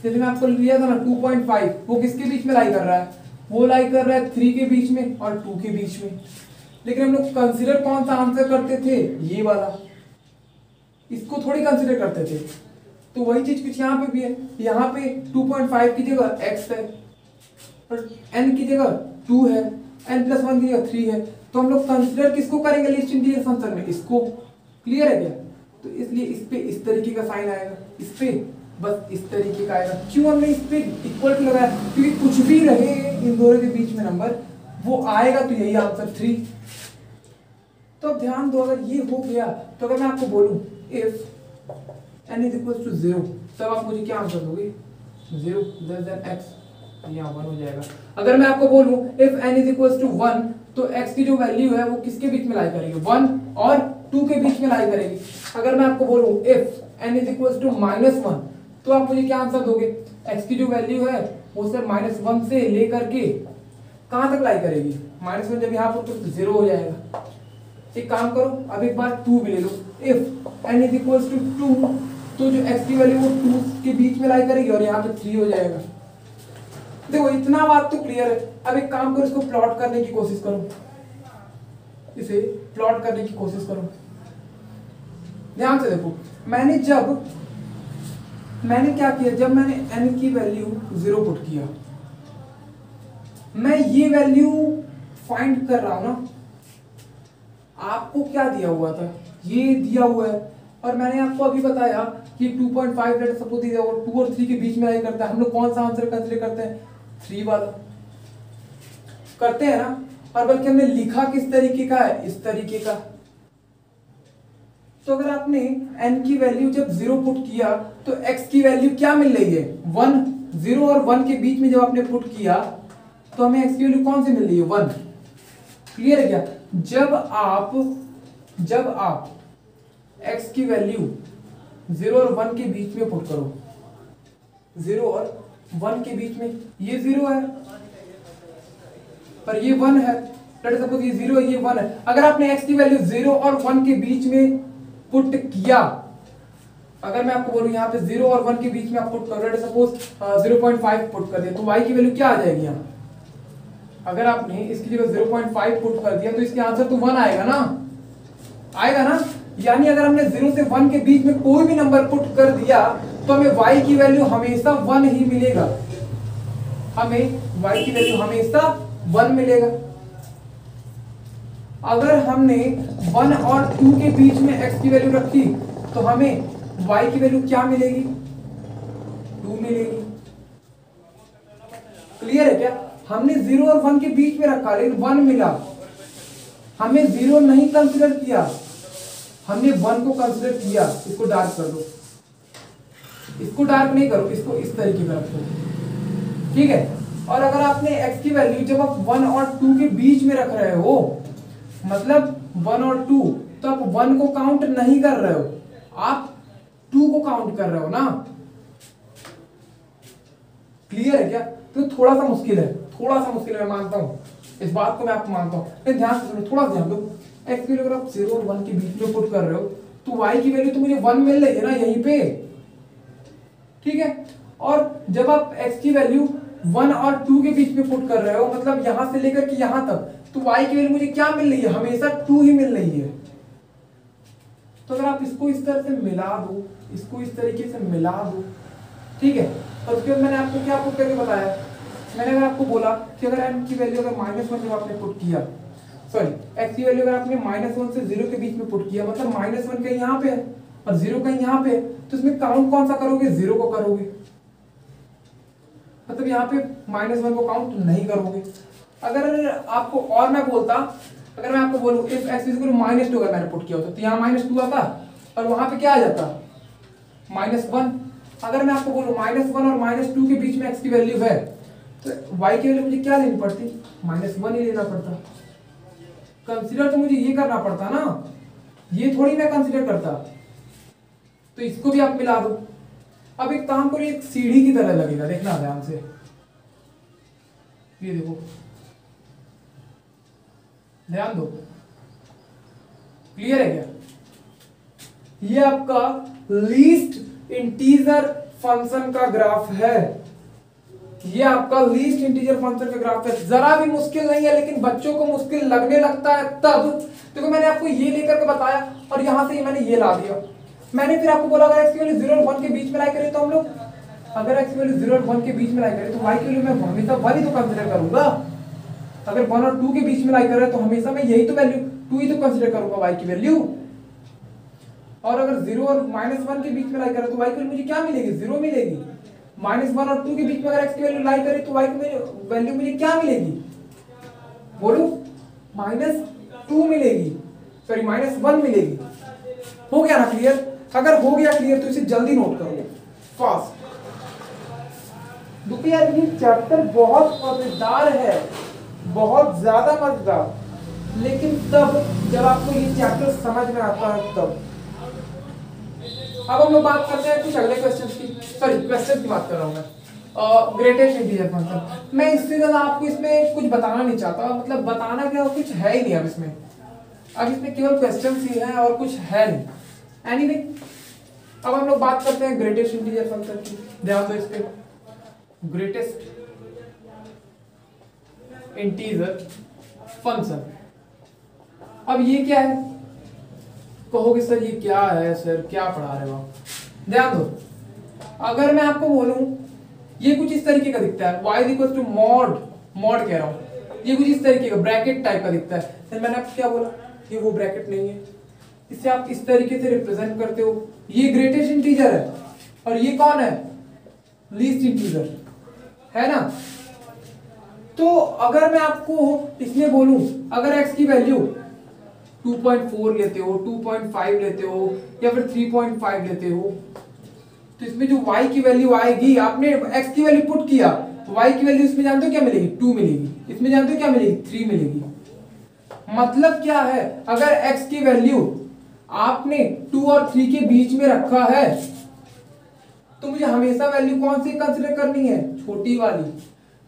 जैसे मैं आपको लिया था ना 2.5, वो किसके बीच में लाई कर रहा है? वो लाई कर रहा है 3 के बीच में और 2 के बीच में। लेकिन हम लोग कंसीडर कौन सा आंसर करते थे? ये वाला, इसको थोड़ी कंसीडर करते थे। तो वही चीज कुछ यहाँ पे भी है, यहाँ पे 2.5 की जगह x है और n की जगह 2 है, n+1 की जगह 3 है, तो हम लोग कंसीडर किसको करेंगे लीस्ट इंटीजर फंक्शन में? इसको। क्लियर है क्या? तो इसलिए इस पे इस तरीके का साइन आएगा, इस पे बस इस तरीके का आएगा। क्यों हमने इस पे इक्वल टू लगाया? क्योंकि कुछ भी रहे इन दोनों के बीच में नंबर, वो आएगा तो यही आंसर 3। तो अब ध्यान दो, अगर ये हो गया तो अगर मैं आपको बोलूं इफ n = 0, तब आप मुझे क्या आंसर दोगे? 0 > x, यहाँ 1 हो जाएगा। अगर मैं आपको बोलूं इफ n = 1, तो x की जो वैल्यू है वो किसके बीच में लाई करेगी? 1 और 2 के बीच में लाई करेगी। अगर मैं आपको बोलूं इफ n = -1, तो आप मुझे क्या आंसर दोगे? x की जो वैल्यू है वो सिर्फ -1 से लेकर के कहां तक लाई करेगी? -1 जब यहाँ पर तो 0 हो जाएगा। एक काम करो, अब एक बार 2 भी ले लो, इफ n = 2, तो जो x की वैल्यू वो 2 के बीच में लाई करेगी और यहाँ पे 3 हो जाएगा। देखो इतना बात तो क्लियर है। अब एक काम करो, इसको प्लॉट करने की कोशिश करो, इसे प्लॉट करने की कोशिश करो। ध्यान से देखो, मैंने क्या किया, जब मैंने n की वैल्यू 0 पुट किया, मैं ये वैल्यू फाइंड कर रहा हूं ना, आपको क्या दिया हुआ था? ये दिया हुआ है, और मैंने आपको अभी बताया कि 2.5 लेट सपोज दिया हुआ 2 और 3 के बीच में लाई करता है। हम लोग कौन सा आंसर कंसीडर करते हैं? 3 वाला करते हैं ना, और बल्कि हमने लिखा किस तरीके का है? इस तरीके का। तो अगर आपने n की वैल्यू जब 0 पुट किया तो x की वैल्यू क्या मिल रही है? 1। 0 और 1 के बीच में जब आपने पुट किया तो हमें x की वैल्यू कौन सी मिल रही है? 1। क्लियर है क्या? जब आप x की वैल्यू 0 और 1 के बीच में पुट करो, 0 और 1 के बीच में ये 0 है पर ये 1 है, लेट सपोज ये 0 है, ये 1 है। अगर आपने x की वैल्यू 0 और 1 के बीच में पुट किया, अगर मैं आपको बोलूं यहाँ पे 0 और 1 के बीच में आप पुट करो, लेट सपोज 0.5 पुट कर दिया, तो y की वैल्यू क्या आ जाएगी यहाँ? अगर आपने इसकी जगह 0.5 पुट कर दिया तो इसके आंसर तो 1 आएगा ना, आएगा ना। यानी अगर हमने 0 से 1 के बीच में कोई भी नंबर पुट कर दिया तो हमें y की वैल्यू हमेशा 1 ही मिलेगा, हमें y की वैल्यू हमेशा 1 मिलेगा। अगर हमने 1 और 2 के बीच में x की वैल्यू रखी तो हमें y की वैल्यू क्या मिलेगी? 2 मिलेगी। क्लियर है क्या? हमने 0 और 1 के बीच में रखा लेकिन 1 मिला, हमें 0 नहीं कंसीडर किया, हमने 1 को कंसीडर किया। इसको डार्क कर दो, इसको डार्क नहीं करो, इसको इस तरीके का रखो, ठीक है। और अगर आपने x की वैल्यू जब आप 1 और 2 के बीच में रख रहे हो, मतलब 1 और 2, तो आप 1 को काउंट नहीं कर रहे हो, आप 2 को काउंट कर रहे हो ना। क्लियर है क्या? तो थोड़ा सा मुश्किल है, थोड़ा सा मुश्किल है, मैं मानता हूं, इस बात को मैं आपको मानता हूं, लेकिन ध्यान से सुनो, थोड़ा ध्यान दो। x की वैल्यू अगर आप 0 और 1 के बीच में पुट कर रहे हो तो y की वैल्यू तो मुझे 1 मिल रही है ना यहीं पे, ठीक है। और जब आप x की वैल्यू 1 और 2 के बीच में पुट कर रहे हो, मतलब यहां से लेकर के यहां तक, तो y की वैल्यू मुझे क्या मिल रही है? हमेशा 2 ही मिल रही है। तो अगर आप इसको इस तरह से मिला दो, इसको इस तरीके से मिला दो, ठीक है। और उसके बाद मैंने आपको क्या पुट करके बताया? मैंने अगर आपको बोला कि अगर m की वैल्यू अगर -1 जब आपने पुट किया, सॉरी x की वैल्यू अगर आपने -1 से 0 के बीच में पुट किया, मतलब -1 कहीं यहाँ पे है और 0 कहीं यहाँ पे है, तो इसमें काउंट कौन सा करोगे? 0 को करोगे, मतलब यहाँ पे -1 को काउंट नहीं करोगे। अगर आपको और मैं बोलता, अगर मैं आपको बोलूं if x is equal to -2 अगर मैंने पुट किया होता तो यहाँ -2 आता और वहां पे क्या आ जाता? -1। अगर मैं आपको बोलूं -1 और -2 के बीच में x की वैल्यू है तो y की वैल्यू मुझे क्या लेनी पड़ती? -1 ही लेना पड़ता। कंसीडर तो मुझे ये करना पड़ता ना, ये थोड़ी मैं कंसीडर करता। तो इसको भी आप मिला दो। अब एक काम करो, एक सीढ़ी की तरह लगेगा, देखना ध्यान से, ये देखो, ध्यान दो, क्लियर है क्या? ये आपका लीस्ट इंटीजर फंक्शन का ग्राफ है, ये आपका लीस्ट इंटीजर फंक्शन का ग्राफ है। जरा भी मुश्किल नहीं है, लेकिन बच्चों को मुश्किल लगने लगता है तब। देखो मैंने आपको ये लेकर के बताया और यहां से मैंने ये ला दिया। मैंने फिर आपको बोला अगर x की वैल्यू 0 और 1 के बीच में लाई करें तो हम लोग, अगर x की वैल्यू 0 और 1 के बीच में लाई करें तो y की वैल्यू मैं हमेशा 1 ही तो कंसीडर करूंगा। अगर 1 और 2 के बीच में लाई कर रहे तो हमेशा मैं यही तो वैल्यू 2 ही तो कंसीडर करूंगा y की वैल्यू। और अगर 0 और -1 के बीच में लाई करें तो y की वैल्यू मुझे क्या मिलेगी? 0 मिलेगी। -1 और 2 के बीच में अगर x की वैल्यू लाई करें तो y की वैल्यू मुझे क्या मिलेगी? बोलो, -2 मिलेगी, सॉरी -1 मिलेगी। हो गया ना क्लियर? अगर हो गया क्लियर तो इसे जल्दी नोट करो फास्ट। देखिए यार ये चैप्टर बहुत मजेदार है, बहुत ज्यादा मजेदार, लेकिन तब जब आपको ये चैप्टर समझ में आता है तब। अब हम लोग बात करते हैं कुछ अगले क्वेश्चंस की, सॉरी क्वेश्चन की बात कर रहा हूं मैं, ग्रेटेस्ट इंटीजर फंक्शन। मैं इससे ज्यादा आपको इसमें कुछ बताना नहीं चाहता, मतलब बताना क्या, कुछ है ही नहीं अब इसमें। अब इसमें केवल क्वेश्चंस ही हैं और कुछ है नहीं। एनीवे, अब हम लोग बात करते हैं ग्रेटेस्ट इंटीजर फंक्शन की। ध्यान दो इस पे, ग्रेटेस्ट इंटीजर फंक्शन। अब ये क्या है? कहोगे सर ये क्या है, सर क्या पढ़ा रहे हो आप? ध्यान दो, अगर मैं आपको बोलूं ये कुछ इस तरीके का दिखता है, y इक्वल टू मॉड कह रहा हूं, ये कुछ इस तरीके का ब्रैकेट टाइप का दिखता है। फिर मैंने आपको क्या बोला? ये वो ब्रैकेट नहीं है, इसे आप इस तरीके से रिप्रेजेंट करते हो। ये ग्रेटेस्ट इंटीजर है और ये कौन है? लीस्ट इंटीजर है ना। तो अगर मैं आपको इसमें बोलूं, अगर x की वैल्यू 2.4 लेते हो, 2.5 लेते हो या फिर 3.5 लेते हो, तो इसमें जो y की वैल्यू आएगी, आपने x की वैल्यू पुट किया, y की वैल्यू इसमें जानते हो क्या मिलेगी? 2 मिलेगी। इसमें जानते हो क्या मिलेगी? 3 मिलेगी। मतलब क्या है? अगर x की वैल्यू आपने 2 और 3 के बीच में रखा है तो मुझे हमेशा वैल्यू कौन सी कंसीडर करनी है? छोटी वाली।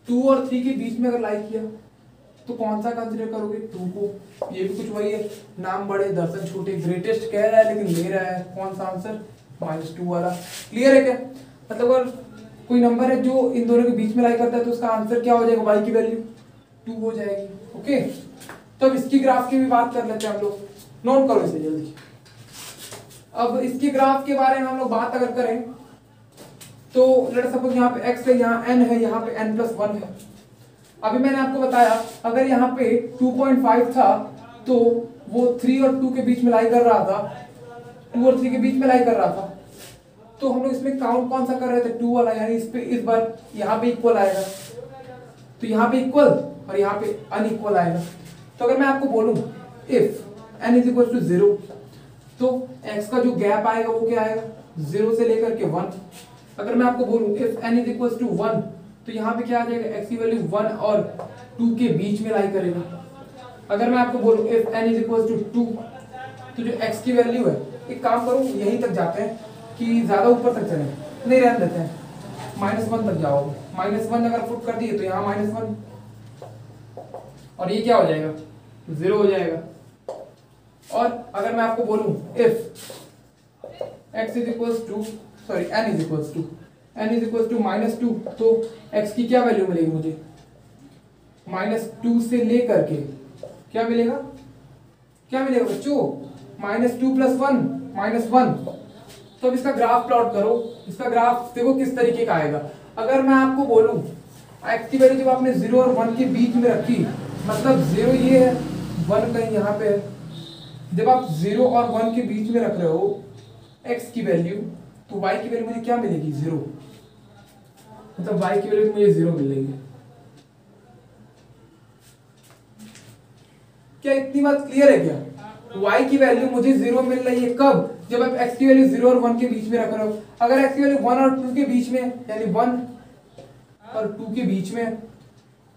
2 और 3 के बीच में अगर लाई किया तो कौन सा कंसिडर करोगे? 2 को। ये भी कुछ वही है, नाम बड़े दर्शन छोटे, ग्रेटेस्ट कह रहा है लेकिन ले रहा है कौन सा आंसर? -2 वाला। क्लियर है क्या? मतलब अगर कोई नंबर है जो इन दोनों के बीच में लाई करता है तो उसका आंसर क्या हो जाएगा? y की वैल्यू 2 हो जाएगी। ओके, तो अब इसकी ग्राफ की भी बात कर लेते हैं हम लोग। नोट करो इसे जल्दी। अब इसके ग्राफ के बारे में हम लोग बात अगर करें तो लेट्स सपोज यहाँ पे x है, यहाँ n है, यहाँ पे n+1 है। अभी मैंने आपको बताया अगर यहाँ पे 2.5 था तो वो 3 और 2 के बीच में लाई कर रहा था, 2 और 3 के बीच में लाई कर रहा था। तो हम लोग इसमें काउंट कौन सा कर रहे थे? 2 वाला, यानी इस पे इस बार यहाँ पे इक्वल आएगा, तो यहाँ पे इक्वल और यहाँ पे अनइक्वल आएगा। तो अगर मैं आपको बोलूं if n is equal to 0 तो x का जो गैप आएगा वो क्या आएगा? 0 से लेकर के 1। अगर मैं आपको बोलूं if n is equal to 1 तो यहाँ पे क्या आ जाएगा? x की वैल्यू 1 और 2 के बीच में लाई करेगा। अगर मैं आपको बोलूं if n is equal to 2 तो जो x की वैल्यू है, एक काम करो यहीं तक जाते हैं कि ज्यादा ऊपर तक चले, नहीं रहने देते हैं, -1 तक जाओगे। -1 अगर पुट कर दिए तो यहाँ -1 और ये क्या हो जाएगा? 0 हो जाएगा। और अगर मैं आपको बोलूं if x is equal to n is equal to -2 तो x की क्या वैल्यू मिलेगी मुझे? -2 से लेकर के क्या मिलेगा? क्या मिलेगा बच्चों? -2 + 1 -1। तो अब इसका ग्राफ प्लॉट करो। इसका ग्राफ देखो किस तरीके का आएगा। अगर मैं आपको बोलूं x की वैल्यू जब आपने 0 और 1 के बीच में रखी, मतलब 0 ये है, 1 कहीं यहाँ पे है। जब आप 0 और 1 के बीच में रख रहे हो x की वैल्यू, तो y की वैल्यू मुझे क्या मिलेगी? 0। मतलब y की वैल्यू मुझे 0 मिलेगी। क्या इतनी बात क्लियर है क्या? y की वैल्यू मुझे 0 मिल रही है कब? जब आप x की वैल्यू 0 और 1 के बीच में रख रहे हो। अगर x की वैल्यू 1 और 2 के बीच में, यानी 1 और 2 के बीच में,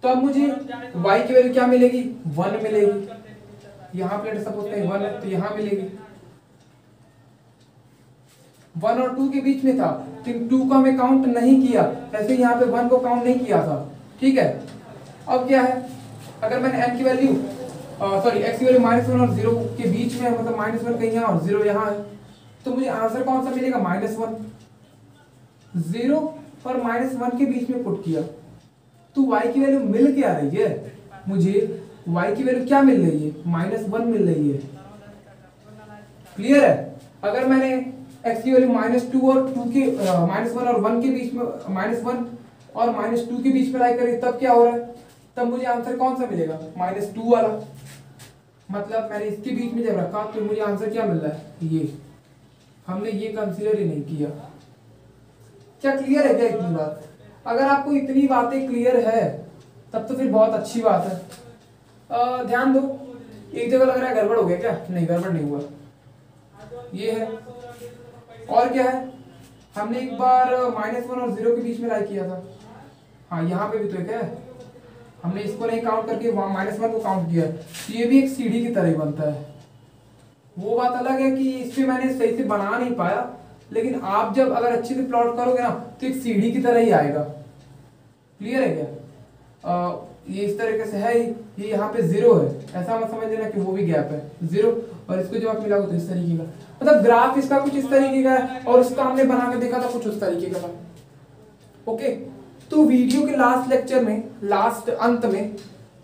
तो अब मुझे y की वैल्यू क्या मिलेगी? 1 मिलेगी। यहाँ पे सपोज करें 1 है तो यहाँ मिलेगी। 1 और 2 के बीच में था, लेकिन 2 को हमें काउंट नहीं किया, ऐसे यहाँ पे 1 को काउंट नहीं किया था। ठीक है, अब क्या है? अगर मैंने n की वैल्यू x की वैल्यू -1 और 0 के बीच में, मतलब -1 कहीं यहाँ और 0 यहाँ है, तो मुझे आंसर कौन सा मिलेगा? -1। 0 और -1 के बीच में पुट किया तो y की वैल्यू मिल क्या रही है मुझे? y की वैल्यू क्या मिल रही है? -1 मिल रही है। क्लियर है? अगर मैंने x की वैल्यू -2 और 2 के -1 और 1 के बीच में, -1 और -2 के बीच में लाई करी, तब क्या हो रहा है? तब मुझे आंसर कौन सा मिलेगा? -2 वाला। मतलब मैंने इसके बीच में जब रखा तो मुझे आंसर क्या मिल रहा है? ये। हमने ये कंसीडर ही नहीं किया। क्या क्लियर है क्या इतनी बात? अगर आपको इतनी बातें क्लियर है तब तो फिर बहुत अच्छी बात है। ध्यान दो, एक जगह लग रहा है गड़बड़ हो गया क्या? नहीं, गड़बड़ नहीं हुआ। ये है और क्या है? हमने एक बार -1 और 0 के बीच में लाई किया था। हाँ, यहाँ पे भी तो एक है, हमने इसको नहीं काउंट करके -1 को काउंट किया। ये भी एक सीढ़ी की तरह ही बनता है। वो बात अलग है कि इस पे मैंने सही से बना नहीं पाया, लेकिन आप जब अगर अच्छे से प्लॉट करोगे ना तो एक सीढ़ी की तरह ही आएगा। क्लियर है क्या? ये इस तरीके से है, ये यहाँ पे 0 है, ऐसा मत समझ लेना कि वो भी गैप है 0, और इसको जब आप मिलाओगे तो इस तरीके का, मतलब ग्राफ इसका कुछ इस तरीके का है और उसका हमने बना के देखा था कुछ उस तरीके का था। ओके, तो वीडियो के लास्ट लेक्चर में, लास्ट अंत में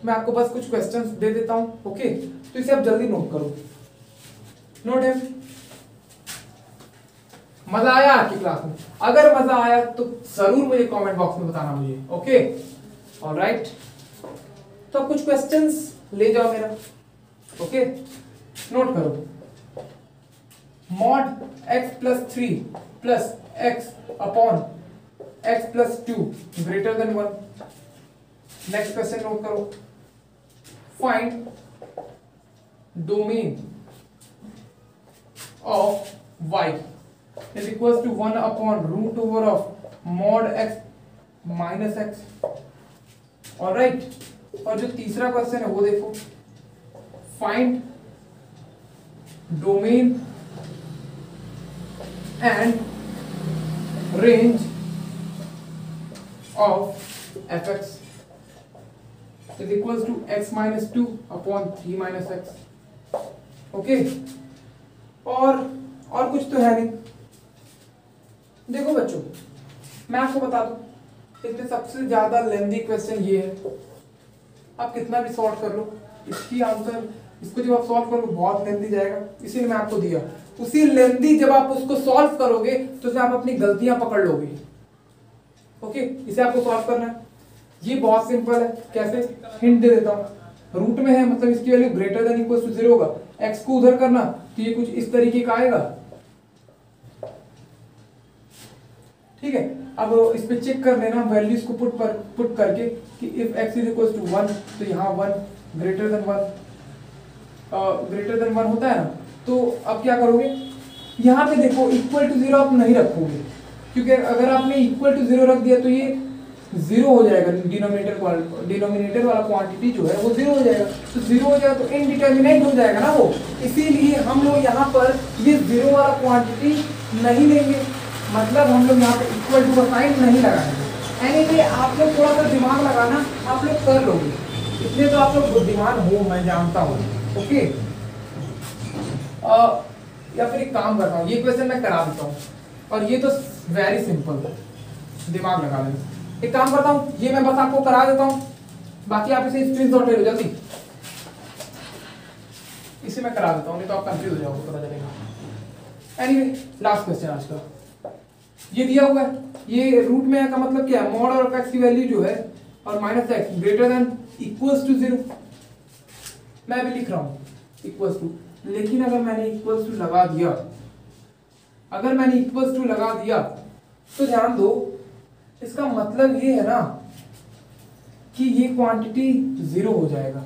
मैं आपको बस कुछ क्वेश्चंस दे देता हूँ। ओके, तो इसे आप जल्दी नोट करो। नोट है? मजा आया आपकी क्लास में? अगर मजा आया तो जरूर मुझे कमेंट बॉक्स में बताना मुझे। ओके, ऑलराइट, तो कुछ क्वेश्चंस ले जाओ मेरा। ओके, नोट करो। Mod x + 3 + x upon x + 2 greater than 1। Next question note करो। Find domain of y is equals to 1 upon √over of mod x minus x। Alright, और जो तीसरा क्वेश्चन है वो देखो। Find domain and range of fx। Is equal to x minus 2 upon 3 minus x. Okay, और कुछ तो है नहीं। देखो बच्चों, मैं आपको बता दूं, इसमें सबसे ज्यादा लेंथी क्वेश्चन ये है। आप कितना भी सॉल्व कर लो, इसकी आंसर, इसको जब आप सॉल्व करोगे बहुत लेंथी जाएगा, इसीलिए मैं आपको दिया। उसी लेंथी जब आप उसको सॉल्व करोगे तो उसमें आप अपनी गलतियां पकड़ लोगे। ओके, इसे आपको सॉल्व करना है। ये बहुत सिंपल है। कैसे? हिंट दे देता हूं। रूट में है मतलब इसकी value greater than equal to 0 होगा। एक्स को उधर करना तो ये कुछ इस तरीके का आएगा। ठीक है, अब इस पे चेक कर लेना वैल्यूज को पुट करके कि if x is equal to 1 तो यहाँ 1 ग्रेटर देन 1 होता है ना। तो अब क्या करोगे, यहाँ पे देखो इक्वल टू 0 आप नहीं रखोगे, क्योंकि अगर आपने इक्वल टू 0 रख दिया तो ये 0 हो जाएगा। डिनोमिनेटर वाला क्वांटिटी जो है वो 0 हो जाएगा। तो 0 हो जाएगा तो इनडिटर्मिनेट हो जाएगा ना वो। इसीलिए हम लोग यहाँ पर ये 0 वाला क्वांटिटी नहीं लेंगे, मतलब हम लोग यहाँ पे इक्वल टू का साइन नहीं लगाएंगे। एनीवे आप लोग थोड़ा सा दिमाग लगाना, आप लोग कर लोगे, इसलिए तो आप लोग बुद्धिमान हो, मैं जानता हूँ। ओके, या फिर एक काम करता हूँ, ये क्वेश्चन मैं करा देता हूँ, और ये तो वेरी सिंपल, दिमाग लगा लेना। एक काम करता हूँ, ये मैं बस आपको करा देता हूँ, बाकी आप इसे स्क्रीनशॉट ले लो जल्दी। इसे मैं करा देता हूँ, नहीं तो आप कंफ्यूज हो जाओगे, पता चलेगा। एनीवे, लास्ट क्वेश्चन आज का ये दिया हुआ है। ये रूट में है का मतलब क्या है, मॉड ऑफ एक्स की वैल्यू जो है और minus x greater than equals to 0। मैं भी लिख रहा हूँ इक्वल्स टू, लेकिन अगर मैंने इक्वल्स टू लगा दिया, तो ध्यान दो, इसका मतलब ये है ना कि ये क्वांटिटी 0 हो जाएगा,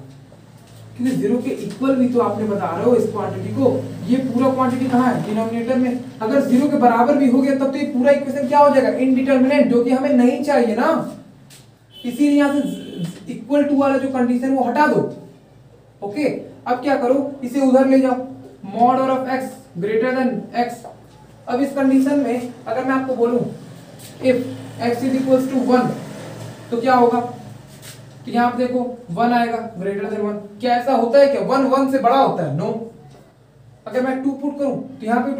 क्योंकि 0 के इक्वल भी तो आपने बता रहे हो इस क्वांटिटी को। ये पूरा क्वांटिटी कहाँ है, डिनोमिनेटर में। अगर 0 के बराबर भी हो गया तब तो ये पूरा इक्वेशन क्या हो जाएगा, इनडिटर्मिनेट, जो कि हमें नहीं चाहिए ना। इसीलिए यहाँ से इक्वल टू वाला जो कंडीशन वो हटा दो। ओके, अब क्या करो, इसे उधर ले जाओ, mod of x greater than x. अब इस कंडीशन में अगर मैं आपको बोलूं if x is equal to 1 तो क्या होगा, तो यहाँ पे देखो 1 आएगा ग्रेटर देन 1। क्या ऐसा होता है क्या 1 से बड़ा होता है? नो। अगर मैं 2 पुट करूं तो यहाँ पे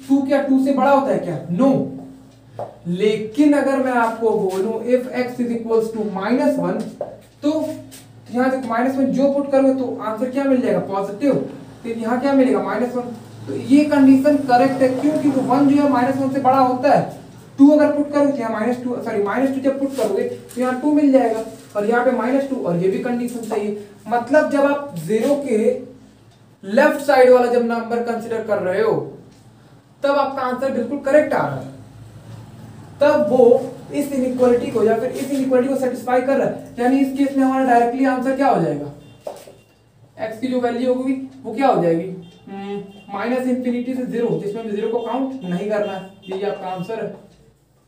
2 क्या 2 से बड़ा होता है क्या? नो। लेकिन अगर मैं आपको बोलूं if x is equal to -1 तो यहाँ से -1 जो पुट करोगे तो आंसर क्या मिल जाएगा, पॉजिटिव। तो यहाँ क्या मिलेगा, -1। तो ये कंडीशन करेक्ट है, क्यों? क्योंकि 1 जो है -1 से बड़ा होता है। 2 अगर पुट करोगे तो यहाँ -2 जब पुट करोगे तो यहाँ 2 मिल जाएगा, और यहाँ पे -2, और ये भी कंडीशन सही है। मतलब जब आप 0 के लेफ्ट साइड वाला जब नंबर कंसिडर कर रहे हो तब आपका आंसर बिल्कुल करेक्ट आ रहा है, तब वो इस इनइक्वालिटी को या फिर इस इनइक्वालिटी को सेटिस्फाई कर रहा है। यानी इस केस में हमारा डायरेक्टली आंसर क्या हो जाएगा, x की जो वैल्यू होगी वो क्या हो जाएगी, -इंफिनिटी से 0, जिसमें 0 को काउंट नहीं करना है। ये आपका आंसर है।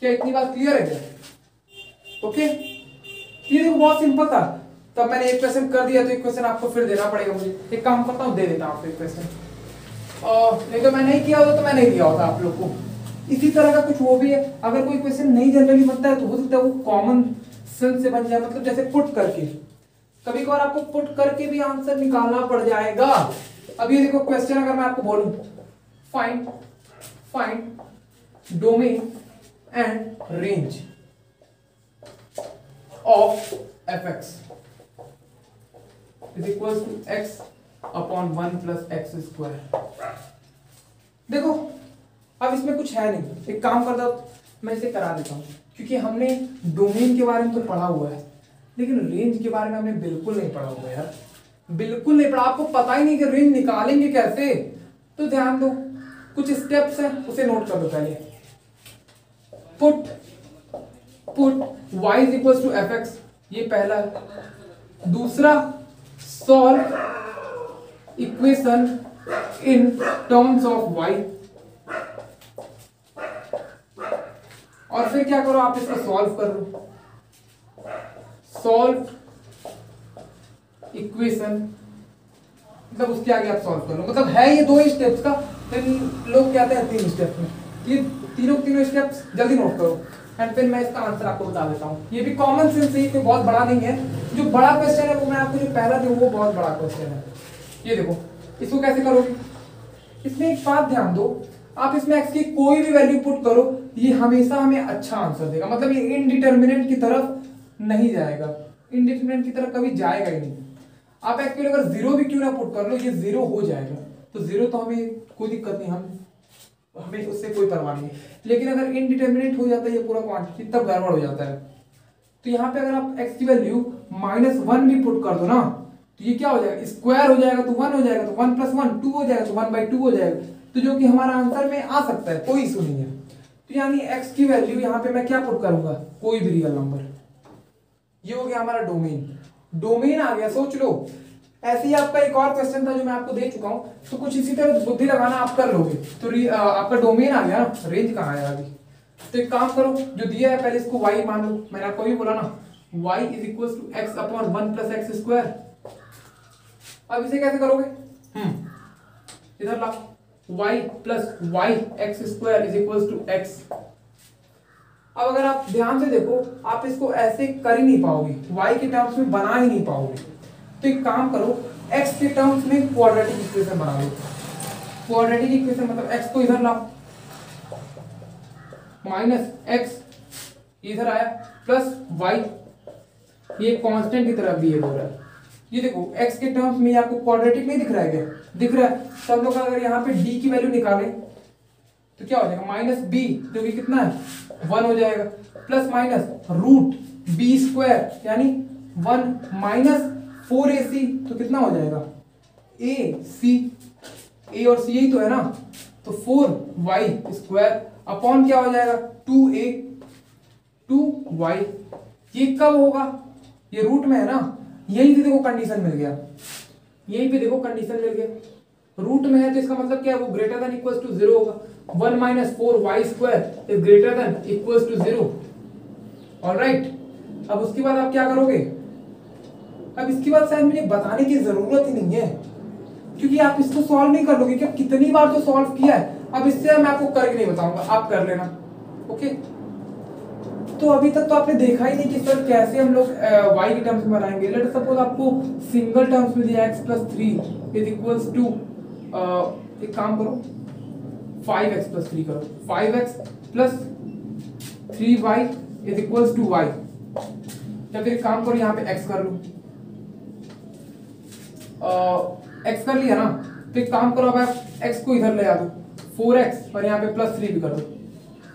क्या इतनी बात क्लियर है क्या? ओके, ये देखो बहुत सिंपल था। तब मैंने एक क्वेश्चन कर दिया तो एक क्वेश्चन आपको फिर देना पड़ेगा मुझे। एक काम करता हूँ, दे देता हूँ आपको एक क्वेश्चन, नहीं तो मैं नहीं किया होता तो मैं नहीं दिया होता आप लोग को। इसी तरह का कुछ वो भी है। अगर कोई क्वेश्चन नहीं जनरली बनता है तो हो सकता है वो कॉमन सेंस से बन जाए, मतलब जैसे पुट करके, कभी कभार आपको पुट करके भी आंसर निकालना पड़ जाएगा। अब ये देखो क्वेश्चन अगर मैं आपको बोलूं find domain and range of fx is equal to x upon 1 plus x square. देखो अब इसमें कुछ है नहीं, एक काम कर दो, मैं इसे करा देता हूं, क्योंकि हमने डोमेन के बारे में तो पढ़ा हुआ है लेकिन रेंज के बारे में हमने बिल्कुल नहीं पढ़ा हुआ है यार, बिल्कुल नहीं पढ़ा। आपको पता ही नहीं कि रेंज निकालेंगे कैसे। तो ध्यान दो, कुछ स्टेप्स हैं उसे नोट कर दो पहले। Put y is equal to fx, ये पहला है। दूसरा, solve equation in terms of y, और फिर क्या करो, आप इसको सॉल्व कर लो। सॉल्व इक्वेशन मतलब उसके आगे आप सॉल्व कर लो, मतलब है ये 2 ही स्टेप्स का, फिर लोग कहते हैं 3 स्टेप्स में। ये तीनों तीनों स्टेप्स जल्दी नोट करो एंड फिर मैं इसका आंसर आपको बता देता हूँ। ये भी कॉमन सेंस है, कोई बहुत बड़ा नहीं है। जो बड़ा क्वेश्चन है वो मैं आपको जो पहला दूँ वो बहुत बड़ा क्वेश्चन है। ये देखो इसको कैसे करोगे, इसमें एक बात ध्यान दो, आप इसमें x की कोई भी वैल्यू पुट करो ये हमेशा हमें अच्छा आंसर देगा, मतलब ये इनडिटर्मिनेंट की तरफ नहीं जाएगा, इनडिटर्मिनेंट की तरफ कभी जाएगा ही नहीं। आप x के लिए अगर जीरो भी क्यों ना पुट कर लो ये जीरो हो जाएगा, तो जीरो तो हमें कोई दिक्कत नहीं, हमें उससे कोई परवाह नहीं है। लेकिन अगर इनडिटर्मिनेंट हो जाता है ये पूरा क्वांटिटी तब गड़बड़ हो जाता है। तो यहाँ पे अगर आप x की वैल्यू -1 भी पुट कर दो ना तो ये क्या हो जाएगा, स्क्वायर हो जाएगा तो 1 हो जाएगा, तो 1 + 1 2 हो जाएगा, तो 1/2 हो जाएगा, तो जो कि हमारा आंसर में आ सकता है, कोई इशू नहीं है। तो यानी x की वैल्यू यहाँ पे मैं क्या पुट करूंगा, कोई भी रियल नंबर। ये हो गया हमारा डोमेन, डोमेन आ गया, सोच लो। ऐसे ही आपका एक और क्वेश्चन था जो मैं आपको दे चुका हूं, तो कुछ इसी तरह बुद्धि लगाना आप कर लोगे। तो आपका डोमेन आ गया ना, रेंज कहाँ है अभी। तो एक काम करो, जो दिया है पहले इसको y मान लो, मैंने आपको भी बोला ना y = x/1 + x²। अब इसे कैसे करोगे, इधर लाओ, y + y x² = x। अब अगर आप ध्यान से देखो आप इसको ऐसे कर ही नहीं पाओगे, y के टर्म्स में बना ही नहीं पाओगे। तो एक काम करो, x के टर्म्स में क्वाड्रेटिक इक्वेशन बना लो। क्वाड्रेटिक इक्वेशन मतलब x को इधर लाओ, -x इधर आया प्लस y, ये कांस्टेंट की तरफ बिहेव हो रहा है। ये देखो x के टर्म्स में आपको क्वाड्रेटिक नहीं दिख रहा है क्या, दिख रहा है। सब लोग अगर यहाँ पे d की वैल्यू निकालें तो क्या हो जाएगा, -b जो कि कितना है 1 हो जाएगा, प्लस √b² यानी 1 - 4ac तो कितना हो जाएगा, a और c यही तो है ना, तो 4y² अपॉन क्या हो जाएगा 2a 2y। ये कब होगा, ये रूट में है ना, यहीं पे देखो कंडीशन मिल गया, यहीं पे देखो कंडीशन मिल गया, रूट में है तो इसका मतलब क्या है, वो ग्रेटर देन इक्वल टू 0 होगा। 1 - 4y² is greater than equal to 0। Alright, अब उसके बाद आप क्या करोगे, अब इसके बाद शायद मुझे बताने की जरूरत ही नहीं है, क्योंकि आप इसको सॉल्व नहीं कर लोगे, क्या कितनी बार तो सॉल्व किया है। अब इससे मैं आपको करके नहीं बताऊंगा, आप कर लेना। ओके, तो अभी तक तो आपने देखा ही नहीं कि सर कैसे हम लोग y के टर्म्स में बनाएंगे। लेट सपोज आपको सिंगल टर्म्स में दिया x + 3 = एक काम करो 5x + 3 करो, 5x + 3y = y। या फिर एक काम करो यहाँ पे x कर लो, x कर लिया ना, तो एक काम करो अब आप x को इधर ले आ दो 4x और यहाँ पे +3 भी कर दो।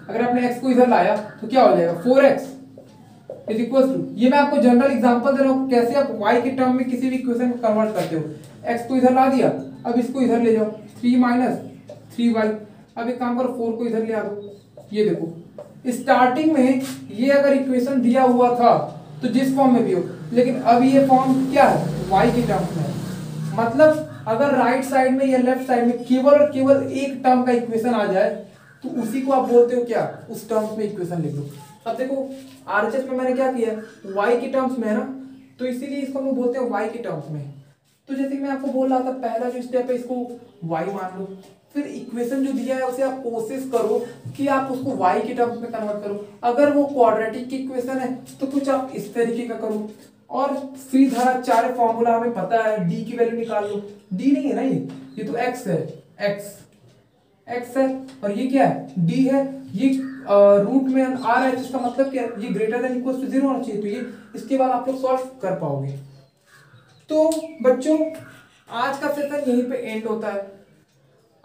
अगर आपने x को इधर लाया तो क्या हो जाएगा 4x = ये मैं आपको जनरल एग्जांपल दे रहा हूँ कैसे आप y के टर्म में किसी भी इक्वेशन को कन्वर्ट करते हो। x को इधर ला दिया, अब इसको इधर ले जाओ 3 - 3y। अब एक काम करो 4 को इधर ले आ दो। ये देखो स्टार्टिंग में ये अगर इक्वेशन दिया हुआ था तो जिस फॉर्म में भी हो, लेकिन अब ये फॉर्म क्या है y के टर्म्स में है। मतलब अगर राइट साइड में या लेफ्ट साइड में केवल और केवल एक टर्म का इक्वेशन आ जाए तो उसी को आप बोलते हो क्या, उस टर्म्स में इक्वेशन लिख लो। अब देखो आरएचएस में मैंने क्या किया, y के टर्म्स में है ना, तो इसीलिए इसको हम बोलते हैं y के टर्म्स में। तो जैसे कि मैं आपको बोल रहा था पहला जो स्टेप है इसको y मान लो, फिर इक्वेशन जो दिया है उसे आप कोशिश करो कि आप उसको y के टर्म्स में कन्वर्ट करो। अगर वो क्वाड्रेटिक की इक्वेशन है तो कुछ आप इस तरीके का करो, और सीधा चार फॉर्मूला हमें पता है, d की वैल्यू निकाल लो। d नहीं है ना, ये तो x है, x है, और ये क्या है d है, ये रूट में आ रहा है, जिसका मतलब क्या है ये ग्रेटर देन इक्वल टू 0 होना चाहिए। तो ये इसके बाद आप लोग सॉल्व कर पाओगे। तो बच्चों आज का सेशन यहीं पे एंड होता है।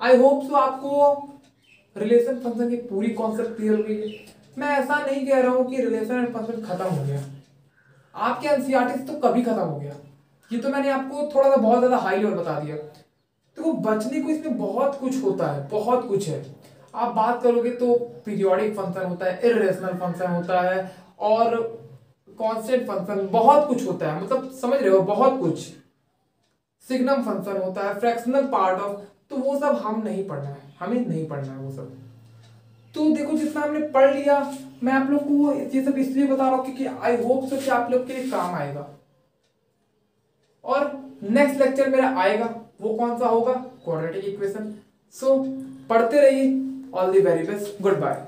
आई होप सो आपको रिलेशन फंक्शन की पूरी कॉन्सेप्ट क्लियर हो गई है। मैं ऐसा नहीं कह रहा हूं कि रिलेशन एंड फंक्शन खत्म हो गया, आपके एनसीईआरटी से तो कभी खत्म हो गया। ये तो मैंने आपको थोड़ा सा बहुत ज्यादा हाई लेवल बता दिया। तो बचने को इसमें बहुत कुछ होता है, बहुत कुछ है। आप बात करोगे तो पीरियोडिक फंक्शन होता है, इररेशनल फंक्शन होता है, और कांस्टेंट फंक्शन, बहुत कुछ होता है, मतलब समझ रहे हो बहुत कुछ। सिग्नम फंक्शन होता है, फ्रैक्शनल पार्ट ऑफ, तो वो सब हम नहीं पढ़ना है, हमें नहीं पढ़ना है वो सब। तो देखो जितना हमने पढ़ लिया, मैं आप लोग को ये सब इसलिए बता रहा हूँ क्योंकि आई होप सो कि आप लोग के लिए काम आएगा। और नेक्स्ट लेक्चर मेरा आएगा, वो कौन सा होगा, क्वाड्रेटिक इक्वेशन। सो पढ़ते रहिए, all the very best, good bye.